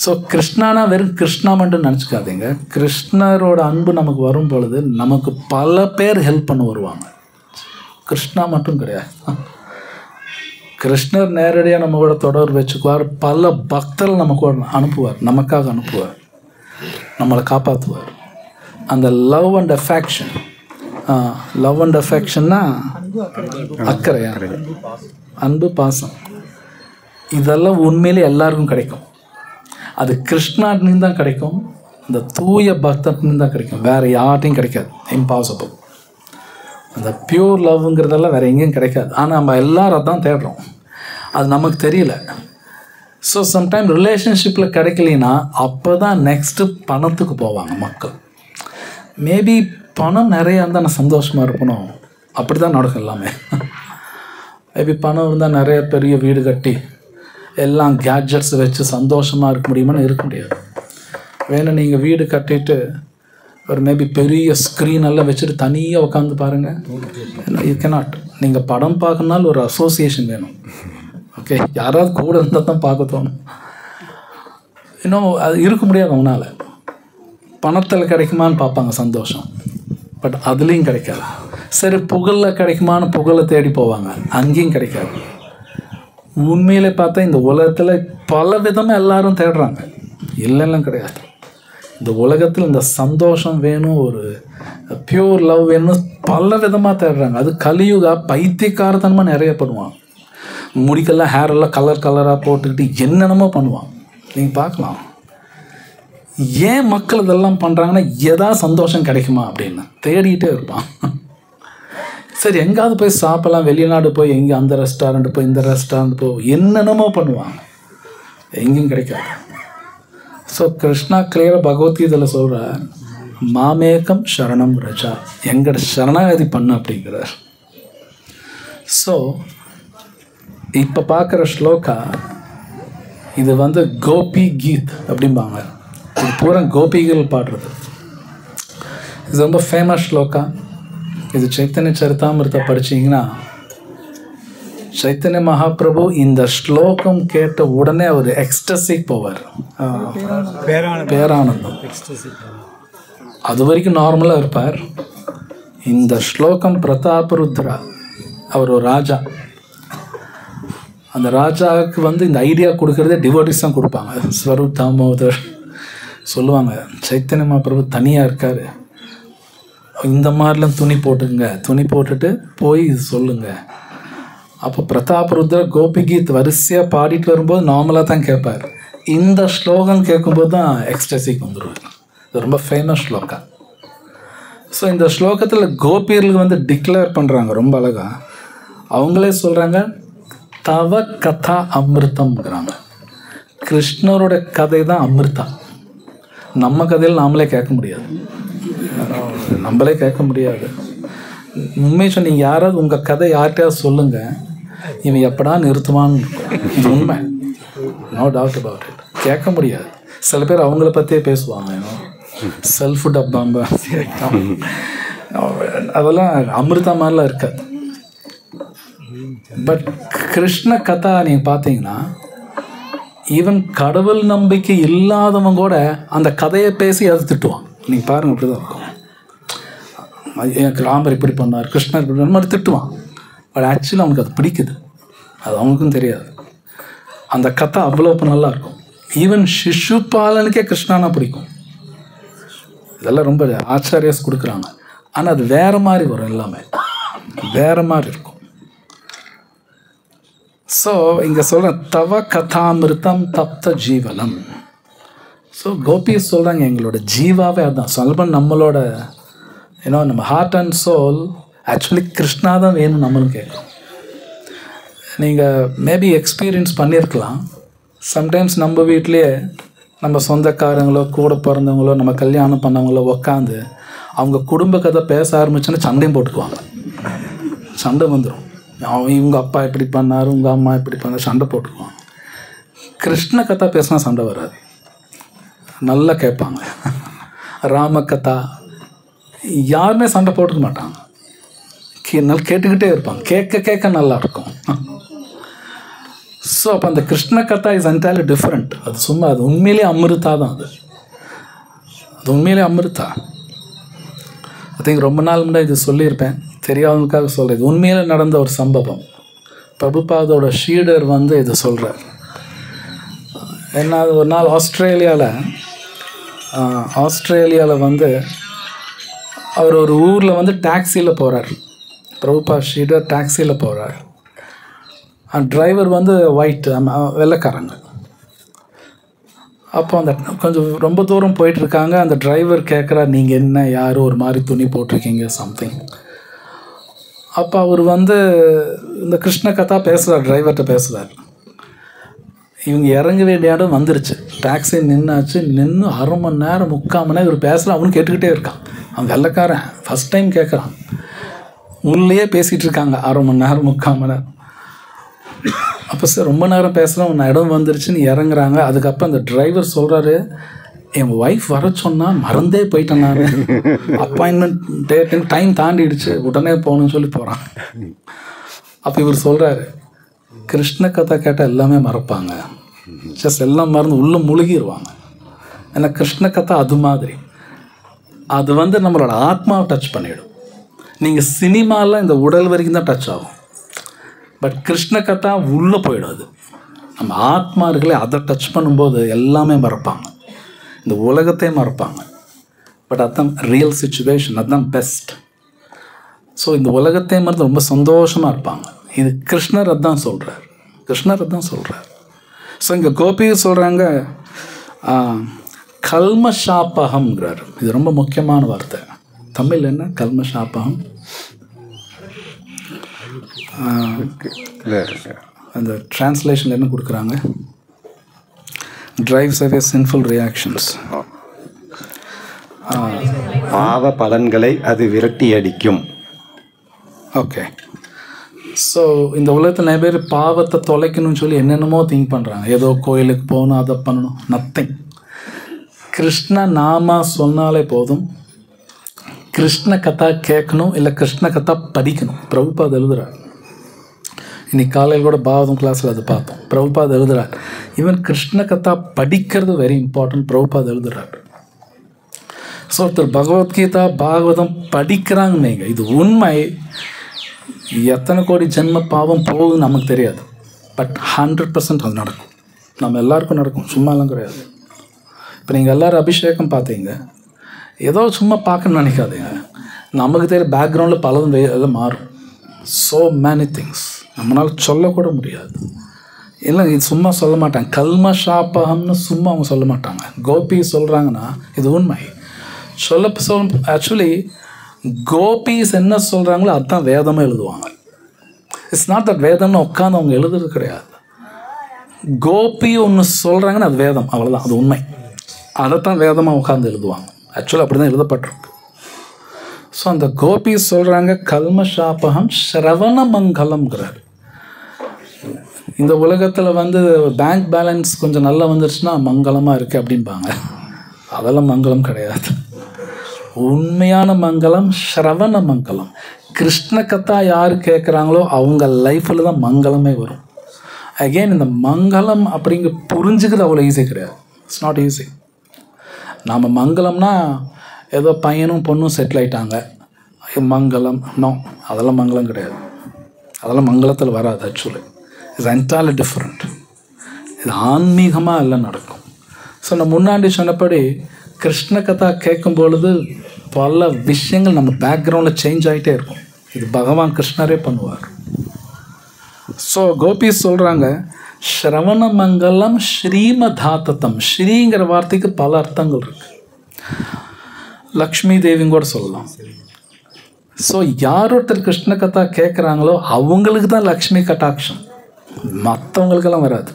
ஸோ கிருஷ்ணானா வெறும் கிருஷ்ணா மட்டும் நினச்சிக்காதீங்க. கிருஷ்ணரோட அன்பு நமக்கு வரும் பொழுது நமக்கு பல பேர் ஹெல்ப் பண்ண வருவாங்க. கிருஷ்ணா மட்டும் கிடையாது. கிருஷ்ணர் நேரடியாக நம்ம கூட தொடர்பு வச்சுக்குவார். பல பக்தர்கள் நமக்கு அனுப்புவார், நமக்காக அனுப்புவார், நம்மளை காப்பாற்றுவார். அந்த love and affection, love and அஃபெக்ஷன்னா அக்கறையா, அன்பு, பாசம், இதெல்லாம் உண்மையிலே எல்லாருக்கும் கிடைக்கும். அது கிருஷ்ணாட்டின்னு தான் கிடைக்கும், அந்த தூய பக்தன்னு தான் கிடைக்கும், வேறு யார்ட்டையும் கிடைக்காது. இம்பாசிபிள். அந்த பியூர் லவ்ங்கிறதெல்லாம் வேறு எங்கேயும் கிடைக்காது. ஆனால் நம்ம எல்லாரும் தான் தேடுறோம், அது நமக்கு தெரியல. ஸோ சம்டைம் ரிலேஷன்ஷிப்பில் கிடைக்கலனா அப்போ தான் நெக்ஸ்ட்டு பணத்துக்கு போவாங்க மக்கள். மேபி பணம் நிறையா இருந்தால் நான் சந்தோஷமாக இருக்கணும், அப்படி தான் நடக்கும் எல்லாமே. மேபி பணம் இருந்தால் நிறைய பெரிய வீடு கட்டி எல்லாம் கேட்ஜெட்ஸ் வச்சு சந்தோஷமாக இருக்க முடியுமான்னு இருக்க முடியாது. வேணும் நீங்கள் வீடு கட்டிட்டு ஒரு மேபி பெரிய ஸ்க்ரீன் எல்லாம் வச்சுட்டு தனியாக உட்காந்து பாருங்கள், யூ கேனாட். நீங்கள் படம் பார்க்கணுனாலும் ஒரு அசோசியேஷன் வேணும். ஓகே, யாராவது கூட இருந்தால் தான் பார்க்க தோணும். இன்னும் அது இருக்க முடியாது அவனால். பணத்தில் கிடைக்குமான்னு பார்ப்பாங்க சந்தோஷம், பட் அதுலேயும் கிடைக்காது. சரி புகழில் கிடைக்குமான்னு புகழை தேடி போவாங்க, அங்கேயும் கிடைக்காது. உண்மையிலே பார்த்தா இந்த உலகத்தில் பல விதமாக எல்லாரும் தேடுறாங்க, இல்லைன்னு கிடையாது. இந்த உலகத்தில் இந்த சந்தோஷம் வேணும், ஒரு பியூர் லவ் வேணும், பல விதமாக தேடுறாங்க. அது கலியுகா பைத்தியக்காரத்தனமாக நிறைய பண்ணுவான். முடிக்கெல்லாம் ஹேரெல்லாம் கலர் கலராக போட்டுக்கிட்டு என்னென்னமோ பண்ணுவான். நீங்கள் பார்க்கலாம் ஏன் மக்கள் இதெல்லாம் பண்ணுறாங்கன்னா எதாவது சந்தோஷம் கிடைக்குமா அப்படின்னு தேடிக்கிட்டே இருப்பான். சரி எங்காவது போய் சாப்பிடலாம், வெளிநாடு போய் எங்கே அந்த ரெஸ்டாரண்ட் போய் இந்த ரெஸ்டாரண்ட் போய் என்னென்னமோ பண்ணுவாங்க, எங்கேயும் கிடைக்காது. ஸோ கிருஷ்ணா கிளியராக பகவத்கீதையில் சொல்கிறார், மாமேகம் சரணம் ரஜா, எங்கட சரணாகதி பண்ணு அப்படிங்கிறார். ஸோ இப்போ பார்க்குற ஸ்லோகா இது கோபி கீத் அப்படிம்பாங்க. இது பூரா கோபிகள் பாடுறது. இது ரொம்ப ஃபேமஸ் ஸ்லோகா. இது சைத்தன்ய சரிதாமிரத்தை படிச்சிங்கன்னா சைத்தன்ய மகாபிரபு இந்த ஸ்லோகம் கேட்ட உடனே அவர் எக்ஸ்டசிக்கு போவார், பேரானந்தம். அது வரைக்கும் நார்மலாக இருப்பார். இந்த ஸ்லோகம் பிரதாபருத்ரா, அவர் ஒரு ராஜா. அந்த ராஜாவுக்கு இந்த ஐடியா கொடுக்கறதே டிவோட்டிஸ் தான் கொடுப்பாங்க. ஸ்வரூப் தாமோதர் சொல்லுவாங்க, சைத்தன்ய மகாபிரபு தனியாக இருக்கார், இந்த மாதிரிலாம் துணி போட்டுங்க, துணி போட்டுட்டு போய் இது சொல்லுங்கள். அப்போ பிரதாபருத்ரா கோபிகீத் வரிசையாக பாடிட்டு வரும்போது நார்மலாக தான் கேட்பார். இந்த ஸ்லோகம் கேட்கும்போது தான் எக்ஸ்டசிக்கு வந்துடுவார். இது ரொம்ப ஃபேமஸ் ஸ்லோகா. ஸோ இந்த ஸ்லோகத்தில் கோபியர்கள் டிக்ளேர் பண்ணுறாங்க ரொம்ப அழகாக. அவங்களே சொல்கிறாங்க, தவ கதா அமிர்தம்ங்கிறாங்க. கிருஷ்ணரோட கதை தான் அமிர்தா. நம்ம கதையில் நாமளே கேட்க முடியாது, நம்மளே கேட்க முடியாது. உண்மை சொன்னீங்க, யாராவது உங்கள் கதை யார்கிட்டயாவது சொல்லுங்கள், இவன் எப்படா நிறுத்துவான்னு இருக்கும். இது உண்மை, நோ டவுட் அபவுட் இட். கேட்க முடியாது. சில பேர் அவங்கள பற்றியே பேசுவாங்க, செல்ஃப் டப்பாம்ப, அதெல்லாம் அமிர்தா மாதிரிலாம் இருக்காது. பட் கிருஷ்ண கதா நீங்கள் பார்த்தீங்கன்னா ஈவன் கடவுள் நம்பிக்கை இல்லாதவங்க கூட அந்த கதையை பேசி அதை திட்டுவான். நீங்கள் பாருங்கள், அப்படி தான் இருக்கும். எனக்கு ராமர் இப்படி பண்ணார், கிருஷ்ணர் இப்படி பண்ண மாதிரி திட்டுவான். பட் ஆக்சுவலி அவனுக்கு அது பிடிக்குது, அது அவனுக்கும் தெரியாது. அந்த கதை அவ்வளோ நல்லா இருக்கும். ஈவன் சிசுபாலனுக்கே கிருஷ்ணானா பிடிக்கும். இதெல்லாம் ரொம்ப ஆச்சாரியாஸ் கொடுக்குறாங்க. ஆனால் அது வேறு மாதிரி வரும், எல்லாமே வேறு மாதிரி இருக்கும். ஸோ இங்கே சொல்கிறேன், தவ கதாமிருத்தம் தப்த ஜீவனம். ஸோ கோபி சொல்கிறாங்க, எங்களோட ஜீவாவே அதுதான். சொல்பன் நம்மளோட நம்ம heart and soul actually Krishna தான் வேணும் நம்மளும் கேட்கும். நீங்கள் மேபி எக்ஸ்பீரியன்ஸ் பண்ணியிருக்கலாம். சம்டைம்ஸ் நம்ம வீட்லேயே நம்ம சொந்தக்காரங்களோ கூட பிறந்தவங்களோ நம்ம கல்யாணம் பண்ணவங்களோ உக்காந்து அவங்க குடும்ப கதை பேச ஆரம்பிச்சோன்னா சண்டையும் போட்டுக்குவாங்க. சண்டை வந்துடும். இவங்க அப்பா இப்படி பண்ணார், உங்கள் அம்மா இப்படி பண்ணார், சண்டை போட்டுக்குவாங்க. கிருஷ்ண கதை பேசினா சண்டை வராது, நல்லா கேட்பாங்க. ராம கதா யாருமே சண்டை போட்டுக்க மாட்டாங்க, நல்லா கேட்டுக்கிட்டே இருப்பாங்க. கேட்க கேட்க நல்லாயிருக்கும். ஸோ அப்போ அந்த கிருஷ்ண கதா இஸ் என்டையர்லி டிஃப்ரெண்ட். அது சும்மா அது உண்மையிலே அமிர்தா தான். அது உண்மையிலே அமிர்தா. ஐ திங்க் ரொம்ப நாள் முன்னாடி இது சொல்லியிருப்பேன், தெரியாதவங்களுக்காக சொல்கிறேன். இது உண்மையில் நடந்த ஒரு சம்பவம். பிரபுபாதோட ஷீடர் இதை சொல்கிறார். என்ன, ஒரு நாள் ஆஸ்திரேலியாவில் அவர் ஒரு ஊரில் டாக்ஸியில் போகிறார். பிரபுபா ஷீடர் டாக்ஸியில் போகிறார். டிரைவர் ஒயிட், வெள்ளைக்காரங்க. அப்போ அந்த கொஞ்சம் ரொம்ப தூரம் போயிட்டுருக்காங்க. அந்த டிரைவர் கேட்குறார், நீங்கள் என்ன யாரும் ஒரு மாதிரி துணி போட்டிருக்கீங்க சம்திங். அப்போ அவர் இந்த கிருஷ்ண கதா பேசுகிறார், டிரைவர்கிட்ட பேசுகிறார். இவங்க இறங்க வேண்டிய இடம் வந்துருச்சு. டாக்ஸி நின்னாச்சு. நின்று அரை மணி நேரம் 3/4 மணி நேரம் இவர் பேசுகிற அவனும் கேட்டுக்கிட்டே இருக்கான். அவன் வெள்ளைக்காரன் ஃபஸ்ட் டைம் கேட்குறான். உள்ளே பேசிகிட்டு இருக்காங்க அரை மணி நேரம் 3/4 மணி நேரம். அப்போ சார் ரொம்ப நேரம் பேசுகிறேன், உன்னை இடம் வந்துருச்சுன்னு இறங்குறாங்க. அதுக்கப்புறம் அந்த டிரைவர் சொல்கிறாரு, என் ஒய்ஃப் வர சொன்னால் மறந்தே போயிட்டேன் நான், அப்பாயின்மெண்ட் டேட்டுன்னு டைம் தாண்டிடுச்சு, உடனே போகணுன்னு சொல்லி போகிறான். அப்போ இவர் சொல்கிறாரு, கிருஷ்ண கதை கேட்டால் எல்லாமே மறப்பாங்க, ஜஸ்ட் எல்லாம் மறந்து உள்ளே முழுகிடுவாங்க. ஏன்னா கிருஷ்ண கதை அது மாதிரி, அது நம்மளோட ஆத்மாவை டச் பண்ணிவிடும். நீங்கள் சினிமாவில் இந்த உடல் வரைக்கும் தான் டச் ஆகும், பட் கிருஷ்ண கதா உள்ளே போயிடும். அது நம்ம ஆத்மா இருக்குல்ல, அதை டச் பண்ணும்போது எல்லாமே மறப்பாங்க, இந்த உலகத்தையே மறப்பாங்க. பட் அதுதான் ரியல் சிச்சுவேஷன், அதுதான் பெஸ்ட். ஸோ இந்த உலகத்தை மறந்து ரொம்ப சந்தோஷமாக இருப்பாங்க. இது கிருஷ்ணர் அதான் சொல்கிறார், கிருஷ்ணர் அதான் சொல்கிறார். ஸோ இங்கே கோபி சொல்கிறாங்க கல்மஷாபகம்ங்கிறார். இது ரொம்ப முக்கியமான வார்த்தை. தமிழ் என்ன கல்மஷாபகம்? அந்த டிரான்ஸ்லேஷன் என்ன கொடுக்குறாங்க? drives away sinful reactions. பாவ பலன்களை அது விரட்டி அடிக்கும். ஓகே. ஸோ இந்த உலகத்தில் நிறைய பேர் பாவத்தை தொலைக்கணும்னு சொல்லி என்னென்னமோ திங்க் பண்ணுறாங்க. ஏதோ கோயிலுக்கு போகணும், அதை பண்ணணும், நத்திங். கிருஷ்ண நாமா சொன்னாலே போதும். கிருஷ்ண கதா கேட்கணும், இல்லை கிருஷ்ண கதா படிக்கணும். பிரபுபாத் எழுதுறார். இன்னைக்கு காலையில் கூட பாகவதம் கிளாஸில் அதை பார்த்தோம். பிரபுபாத் எழுதுறார், ஈவன் கிருஷ்ண கதா படிக்கிறது வெரி இம்பார்ட்டன்ட். பிரபுபாத் எழுதுறார். ஸோ ஒருத்தர் பகவத்கீதா பாகவதம் படிக்கிறாங்கன்னு, இது உண்மை. எத்தனை கோடி ஜென்ம பாவம் போகுதுன்னு நமக்கு தெரியாது, பட் 100% அது நடக்கும். நம்ம எல்லாருக்கும் நடக்கும், சும்மாலாம் கிடையாது. இப்போ நீங்கள் எல்லோரும் அபிஷேகம் பார்த்தீங்க, ஏதோ சும்மா பார்க்கணும்னு நினைக்காதீங்க. நமக்கு தெரிய பேக்ரவுண்டில் பலதும் எல்லாம் மாறும். ஸோ மேனி திங்ஸ் நம்மளால் சொல்லக்கூட முடியாது. இல்லை இது சும்மா சொல்ல மாட்டாங்க. கல்மஷாபகம்னு சும்மா அவங்க சொல்ல மாட்டாங்க. கோபி சொல்கிறாங்கன்னா இது உண்மை. ஆக்சுவலி கோபிஸ் என்ன சொல்கிறாங்களோ அதுதான் வேதமாக எழுதுவாங்க. இட்ஸ் நாட் தட் வேதம்னு உட்காந்து அவங்க எழுதுறது கிடையாது. கோபி ஒன்று சொல்கிறாங்கன்னா அது வேதம், அவ்வளோதான், அது உண்மை. அதைத்தான் வேதமாக உட்காந்து எழுதுவாங்க. ஆக்சுவலாக அப்படி தான் எழுதப்பட்டிருக்கு. ஸோ அந்த கோபி சொல்கிறாங்க கல்மஷாபகம் ஸ்ரவண மங்கலம்ங்கிறார். இந்த உலகத்தில் பேங்க் பேலன்ஸ் கொஞ்சம் நல்லா வந்துருச்சுன்னா மங்களமாக இருக்குது அப்படின்பாங்க. அதெல்லாம் மங்களம் கிடையாது. உண்மையான மங்களம் ஸ்ரவண மங்களம். கிருஷ்ண கதா யார் கேட்குறாங்களோ அவங்க லைஃப்பில் தான் மங்களமே வரும். அகெயின் இந்த மங்களம் அப்படிங்க புரிஞ்சுக்கிறது அவ்வளோ ஈஸி கிடையாது. It's not easy. நாம் மங்களம்னா ஏதோ பையனும் பொண்ணும் செட்டில் ஆகிட்டாங்க மங்களம், நோ, அதெல்லாம் மங்களம் கிடையாது. அதெல்லாம் மங்களத்தில் வராது. Actually it's entirely different. இது ஆன்மீகமாக எல்லாம் நடக்கும். ஸோ நான் முன்னாடி சொன்னபடி கிருஷ்ண கதா கேட்கும் பொழுது பல விஷயங்கள் நம்ம பேக்ரவுண்டில் சேஞ்ச் ஆகிட்டே இருக்கும். இது பகவான் கிருஷ்ணரே பண்ணுவார். ஸோ கோபீஸ் சொல்கிறாங்க ஸ்ரவண மங்கலம் ஸ்ரீமதாத்தம். ஸ்ரீங்கிற வார்த்தைக்கு பல அர்த்தங்கள் இருக்கு. லக்ஷ்மி தேவிங்க கூட சொல்லலாம். ஸோ யார் ஒருத்தர் கிருஷ்ண கதா கேட்குறாங்களோ அவங்களுக்கு தான் லக்ஷ்மி கட்டாட்சம், மற்றவங்களுக்கெல்லாம் வராது.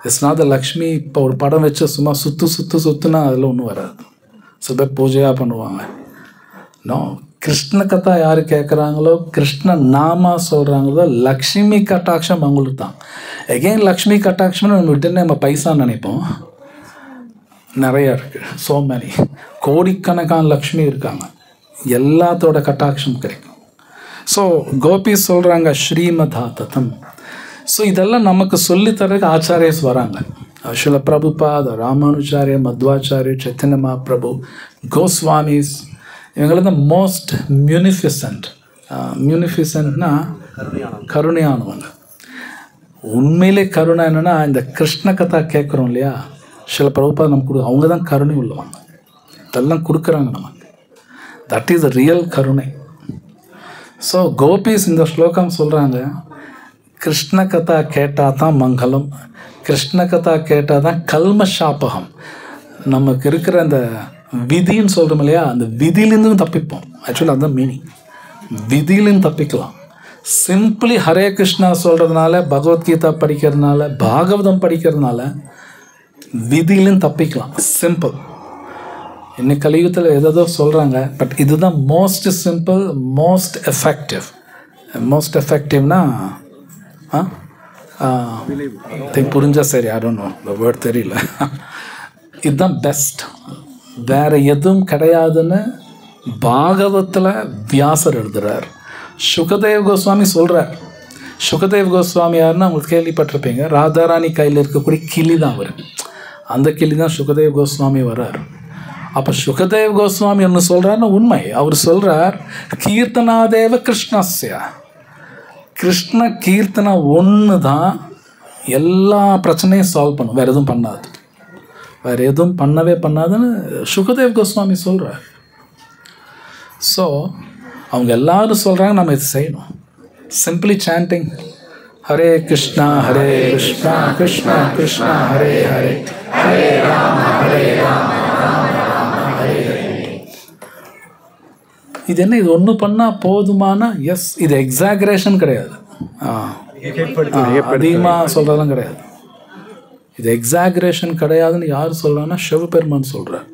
It's not the Lakshmi. இப்போ ஒரு படம் வச்சு சும்மா சுற்றுனா அதில் ஒன்றும் வராது. சில பேர் பூஜையாக பண்ணுவாங்க. நோ, கிருஷ்ண கதா யார் கேட்குறாங்களோ, கிருஷ்ண நாமா சொல்கிறாங்களோ, லக்ஷ்மி கட்டாட்சம் அவங்களுக்கு தான். எகெயின் லக்ஷ்மி கட்டாட்சம்னு நம்ம விட்டுன்னு நம்ம பைசான்னு நினைப்போம். நிறையா இருக்குது. ஸோ மேனி கோடிக்கணக்கான லக்ஷ்மி இருக்காங்க. எல்லாத்தோட கட்டாட்சம் கிடைக்கும். ஸோ கோபி சொல்கிறாங்க ஸ்ரீமதாத்தம். ஸோ இதெல்லாம் நமக்கு சொல்லித்தரக்கு ஆச்சாரியஸ் வராங்க. ஸ்ரீல பிரபுபாத், ராமானுஜாரிய, மத்வாச்சாரிய, சைத்தன்ய மகாபிரபு, கோஸ்வாமிஸ், இவங்களாம் தான் மோஸ்ட் மியூனிஃபிசன்ட். மியூனிஃபிசன்ட்னா கருணையானவங்க. உண்மையிலே கருணை என்னென்னா இந்த கிருஷ்ண கதா கேட்குறோம் இல்லையா, ஸ்ரீல பிரபுபாத் நமக்கு அவங்க தான் கருணை உள்ளவங்க. இதெல்லாம் கொடுக்குறாங்க நமக்கு. தட் இஸ் த ரியல் கருணை. ஸோ கோபீஸ் இந்த ஸ்லோகம் சொல்கிறாங்க கிருஷ்ண கதா கேட்டால் தான் மங்களம், கிருஷ்ண கதா கேட்டால் தான் கல்மஷாபகம். நமக்கு இருக்கிற அந்த விதின்னு சொல்கிறோம் இல்லையா, அந்த விதியிலேருந்து தப்பிப்போம். ஆக்சுவலி அதுதான் மீனிங். விதியிலேருந்து தப்பிக்கலாம். சிம்பிளி ஹரே கிருஷ்ணா சொல்கிறதுனால, பகவத்கீதா படிக்கிறதுனால, பாகவதம் படிக்கிறதுனால விதியிலும் தப்பிக்கலாம். சிம்பிள். இன்னைக்கு கலியுகத்தில் எதோ சொல்கிறாங்க, பட் இதுதான் most simple, most effective. Most எஃபெக்டிவ்னா புரிஞ்சா சரி, I don't know, the word தெரியல. இதுதான் பெஸ்ட். வேறு எதுவும் கிடையாதுன்னு பாகவத்தில் வியாசர் எழுதுகிறார். சுகதேவ் கோஸ்வாமி சொல்கிறார். சுகதேவ் கோஸ்வாமி யாருன்னா உங்களுக்கு கேள்விப்பட்டிருப்பீங்க. ராதாராணி கையில் இருக்கக்கூடிய கிளி தான் அவர். அந்த கிளி தான் சுகதேவ் கோஸ்வாமி வர்றார். அப்போ சுகதேவ் கோஸ்வாமி ஒன்று சொல்கிறாருன்னா உண்மை. அவர் சொல்கிறார், கீர்த்தனாதேவ கிருஷ்ணஸ்யா, கிருஷ்ண கீர்த்தனா ஒன்று தான் எல்லா பிரச்சனையும் சால்வ் பண்ணும், வேறு எதுவும் பண்ணாது, வேறு எதுவும் பண்ணவே பண்ணாதுன்னு சுகதேவ் கோஸ்வாமி சொல்கிறார். ஸோ அவங்க எல்லாரும் சொல்கிறாங்க, நம்ம இது செய்யணும். Simply sanding Hare Krishna Krishna Krishna Hare Hare, Hare Rama Rama Rama Hare Hare. இது என்ன, இது ஒன்று பண்ணால் போதுமானா? எஸ். இது எக்ஸாகரேஷன் கிடையாது, அதிகமாக சொல்கிறதெல்லாம் கிடையாது. இது எக்ஸாகரேஷன் கிடையாதுன்னு யார் சொல்கிறான்னா சிவபெருமான் சொல்கிறார்.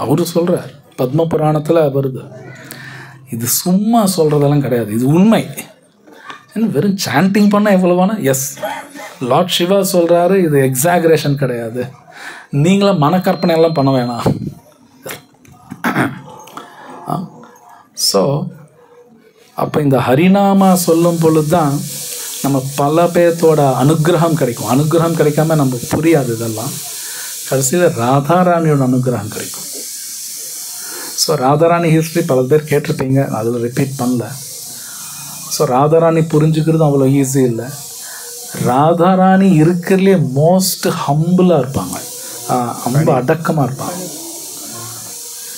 அவரு சொல்கிறார், பத்ம புராணத்தில் வருது. இது சும்மா சொல்கிறதெல்லாம் கிடையாது, இது உண்மை. என்ன வெறும் சாண்டிங் பண்ணால் எவ்வளவானா? எஸ். லார்ட் சிவா சொல்கிறாரு, இது எக்ஸாகரேஷன் கிடையாது, நீங்களாம் மனக்கற்பனை எல்லாம் பண்ண வேணாம். ஸோ அப்போ இந்த ஹரிநாமா சொல்லும் பொழுது தான் நம்ம பல பேர்த்தோட அனுகிரகம் கிடைக்கும். அனுகிரகம் கிடைக்காம நம்ம புரியாது இதெல்லாம். கடைசியில் ராதாராணியோட அனுகிரகம் கிடைக்கும். ஸோ ராதாராணி ஹிஸ்ட்ரி பல பேர் கேட்டிருப்பீங்க, அதில் ரிப்பீட் பண்ணல. ஸோ ராதாராணி புரிஞ்சுக்கிறது அவ்வளோ ஈஸி இல்லை. ராதாராணி இருக்கிறதுலே மோஸ்ட் ஹம்பிளாக இருப்பாங்க, ரொம்ப அடக்கமாக இருப்பாங்க.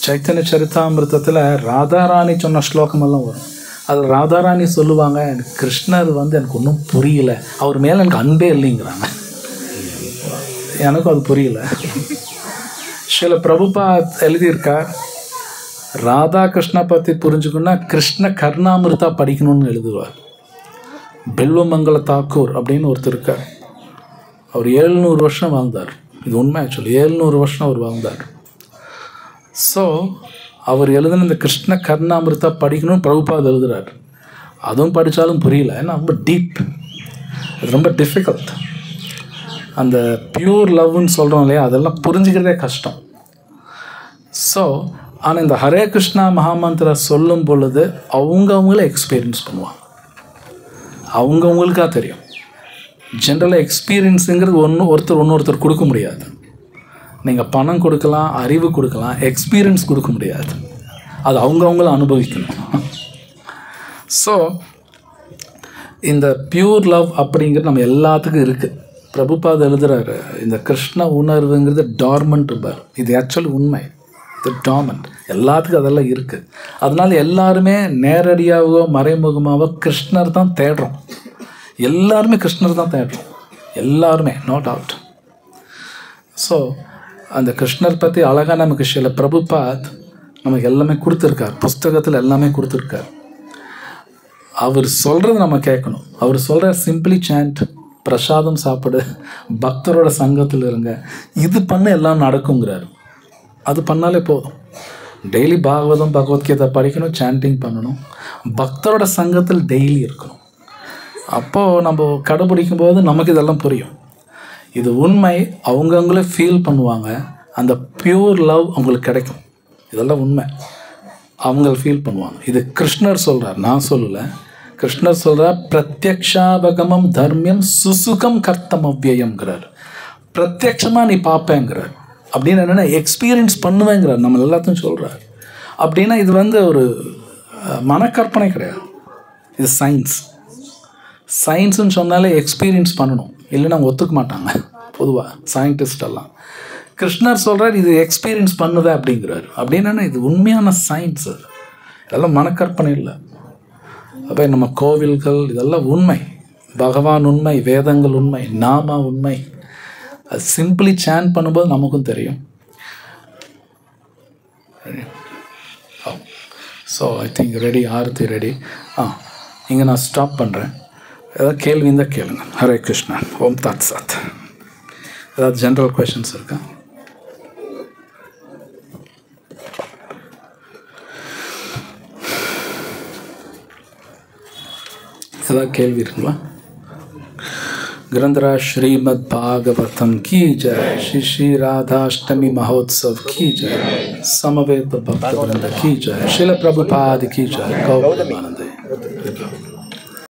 சைத்தன்ய சரிதாமிருத்தத்தில் ராதாராணி சொன்ன ஸ்லோகமெல்லாம் வரும். அதில் ராதாராணி சொல்லுவாங்க, எனக்கு கிருஷ்ணர் எனக்கு ஒன்றும் புரியல, அவர் மேலே எனக்கு அன்பே இல்லைங்கிறாங்க. எனக்கும் அது புரியல. சில பிரபுபாத் எழுதியிருக்கார், ராதா கிருஷ்ணா பற்றி புரிஞ்சுக்கணுன்னா கிருஷ்ண கர்ணாமிருதா படிக்கணும்னு எழுதுவார். பெல்வமங்கல தாக்கூர் அப்படின்னு ஒருத்தர் இருக்கார். அவர் 700 வருஷம் வாழ்ந்தார். இது உண்மை. ஆக்சுவலி 700 வருஷம் அவர் வாழ்ந்தார். ஸோ அவர் எழுதின இந்த கிருஷ்ண கர்ணாமிருதா படிக்கணும்னு பிரபுபாத் எழுதுகிறார். அதுவும் படித்தாலும் புரியல, ஏன்னா ரொம்ப டீப், அது ரொம்ப டிஃபிகல்ட். அந்த பியூர் லவ்னு சொல்கிறோம் இல்லையா, அதெல்லாம் புரிஞ்சுக்கிறதே கஷ்டம். ஸோ ஆனால் இந்த ஹரே கிருஷ்ணா மகாமந்திர சொல்லும் பொழுது அவங்கவுங்களே எக்ஸ்பீரியன்ஸ் பண்ணுவாங்க, அவங்கவுங்களுக்காக தெரியும். ஜென்ரலாக எக்ஸ்பீரியன்ஸுங்கிறது ஒருத்தர் கொடுக்க முடியாது. நீங்கள் பணம் கொடுக்கலாம், அறிவு கொடுக்கலாம், எக்ஸ்பீரியன்ஸ் கொடுக்க முடியாது. அது அவங்கவுங்களும் அனுபவிக்கணும். ஸோ இந்த பியூர் லவ் அப்படிங்கிறது நம்ம எல்லாத்துக்கும் இருக்குது. பிரபுபாத் எழுதுகிறாரு, இந்த கிருஷ்ண உணர்வுங்கிறது டார்மெண்ட் பார். இது ஆக்சுவலி உண்மை, இது டார்மெண்ட். எல்லாத்துக்கும் அதெல்லாம் இருக்குது. அதனால எல்லாருமே நேரடியாகவோ மறைமுகமாகவோ கிருஷ்ணர் தான் தேடுறோம். எல்லாருமே கிருஷ்ணர் தான் தேடுறோம், எல்லாருமே, நோ டவுட். ஸோ அந்த கிருஷ்ணர் பற்றி அழகாக நமக்கு சில பிரபுபாத் நமக்கு எல்லாமே கொடுத்துருக்கார், புஸ்தகத்தில் எல்லாமே கொடுத்துருக்கார். அவர் சொல்கிறது நம்ம கேட்கணும். அவர் சொல்கிற சிம்பிளி சாண்ட், பிரசாதம் சாப்பிடு, பக்தரோட சங்கத்தில் இருங்க, இது பண்ண எல்லாம் நடக்குங்கிறார். அது பண்ணாலே போதும். டெய்லி பாகவதம் பகவத்கீதை படிக்கணும், சாண்டிங் பண்ணணும், பக்தரோட சங்கத்தில் டெய்லி இருக்கணும். அப்போது நம்ம கடைபிடிக்கும் போது நமக்கு இதெல்லாம் புரியும். இது உண்மை. அவங்கவுங்களே ஃபீல் பண்ணுவாங்க, அந்த பியூர் லவ் அவங்களுக்கு கிடைக்கும். இதெல்லாம் உண்மை, அவங்க ஃபீல் பண்ணுவாங்க. இது கிருஷ்ணர் சொல்கிறார், நான் சொல்லலை. கிருஷ்ணர் சொல்கிறார், பிரத்யக்ஷாவகமம் தர்மியம் சுசுகம் கர்த்தமவ்யயம்ங்கிறார். பிரத்யக்ஷமாக நீ பார்ப்பேங்கிறார். அப்படின்னு என்னென்னா எக்ஸ்பீரியன்ஸ் பண்ணுவேங்கிறார். நம்ம எல்லாத்தையும் சொல்கிறார். அப்படின்னா இது ஒரு மனக்கற்பனை கிடையாது, இது சயின்ஸ். சயின்ஸுன்னு சொன்னாலே எக்ஸ்பீரியன்ஸ் பண்ணணும், இல்லைன்னா அவங்க ஒத்துக்க மாட்டாங்க பொதுவாக சயின்டிஸ்டெல்லாம். கிருஷ்ணர் சொல்கிறார், இது எக்ஸ்பீரியன்ஸ் பண்ணுவேன் அப்படிங்கிறார். அப்படின்னா இது உண்மையான சயின்ஸு, இதெல்லாம் மனக்கற்பனை இல்லை. அப்போ நம்ம கோவில்கள் இதெல்லாம் உண்மை, பகவான் உண்மை, வேதங்கள் உண்மை, நாமா உண்மை. அது சிம்பிளி சாண்ட் பண்ணும்போது நமக்கும் தெரியும். So I think ready, aarti ready. இங்கே நான் ஸ்டாப் பண்ணுறேன். ஏதாவது கேள்வி இருந்தால் கேளுங்க. ஹரே கிருஷ்ணா. ஓம் தாத் சாத். ஏதாவது ஜென்ரல் கொஷின்ஸ் இருக்கா? ஏதாவது கேள்வி இருக்குங்களா? ग्रंथराज श्रीमद् भागवतम की जय, श्री श्री राधाष्टमी महोत्सव की जय, समवेत भक्त वृंद की जय, श्रील प्रभुपाद की जय, गौ प्रेमानंद।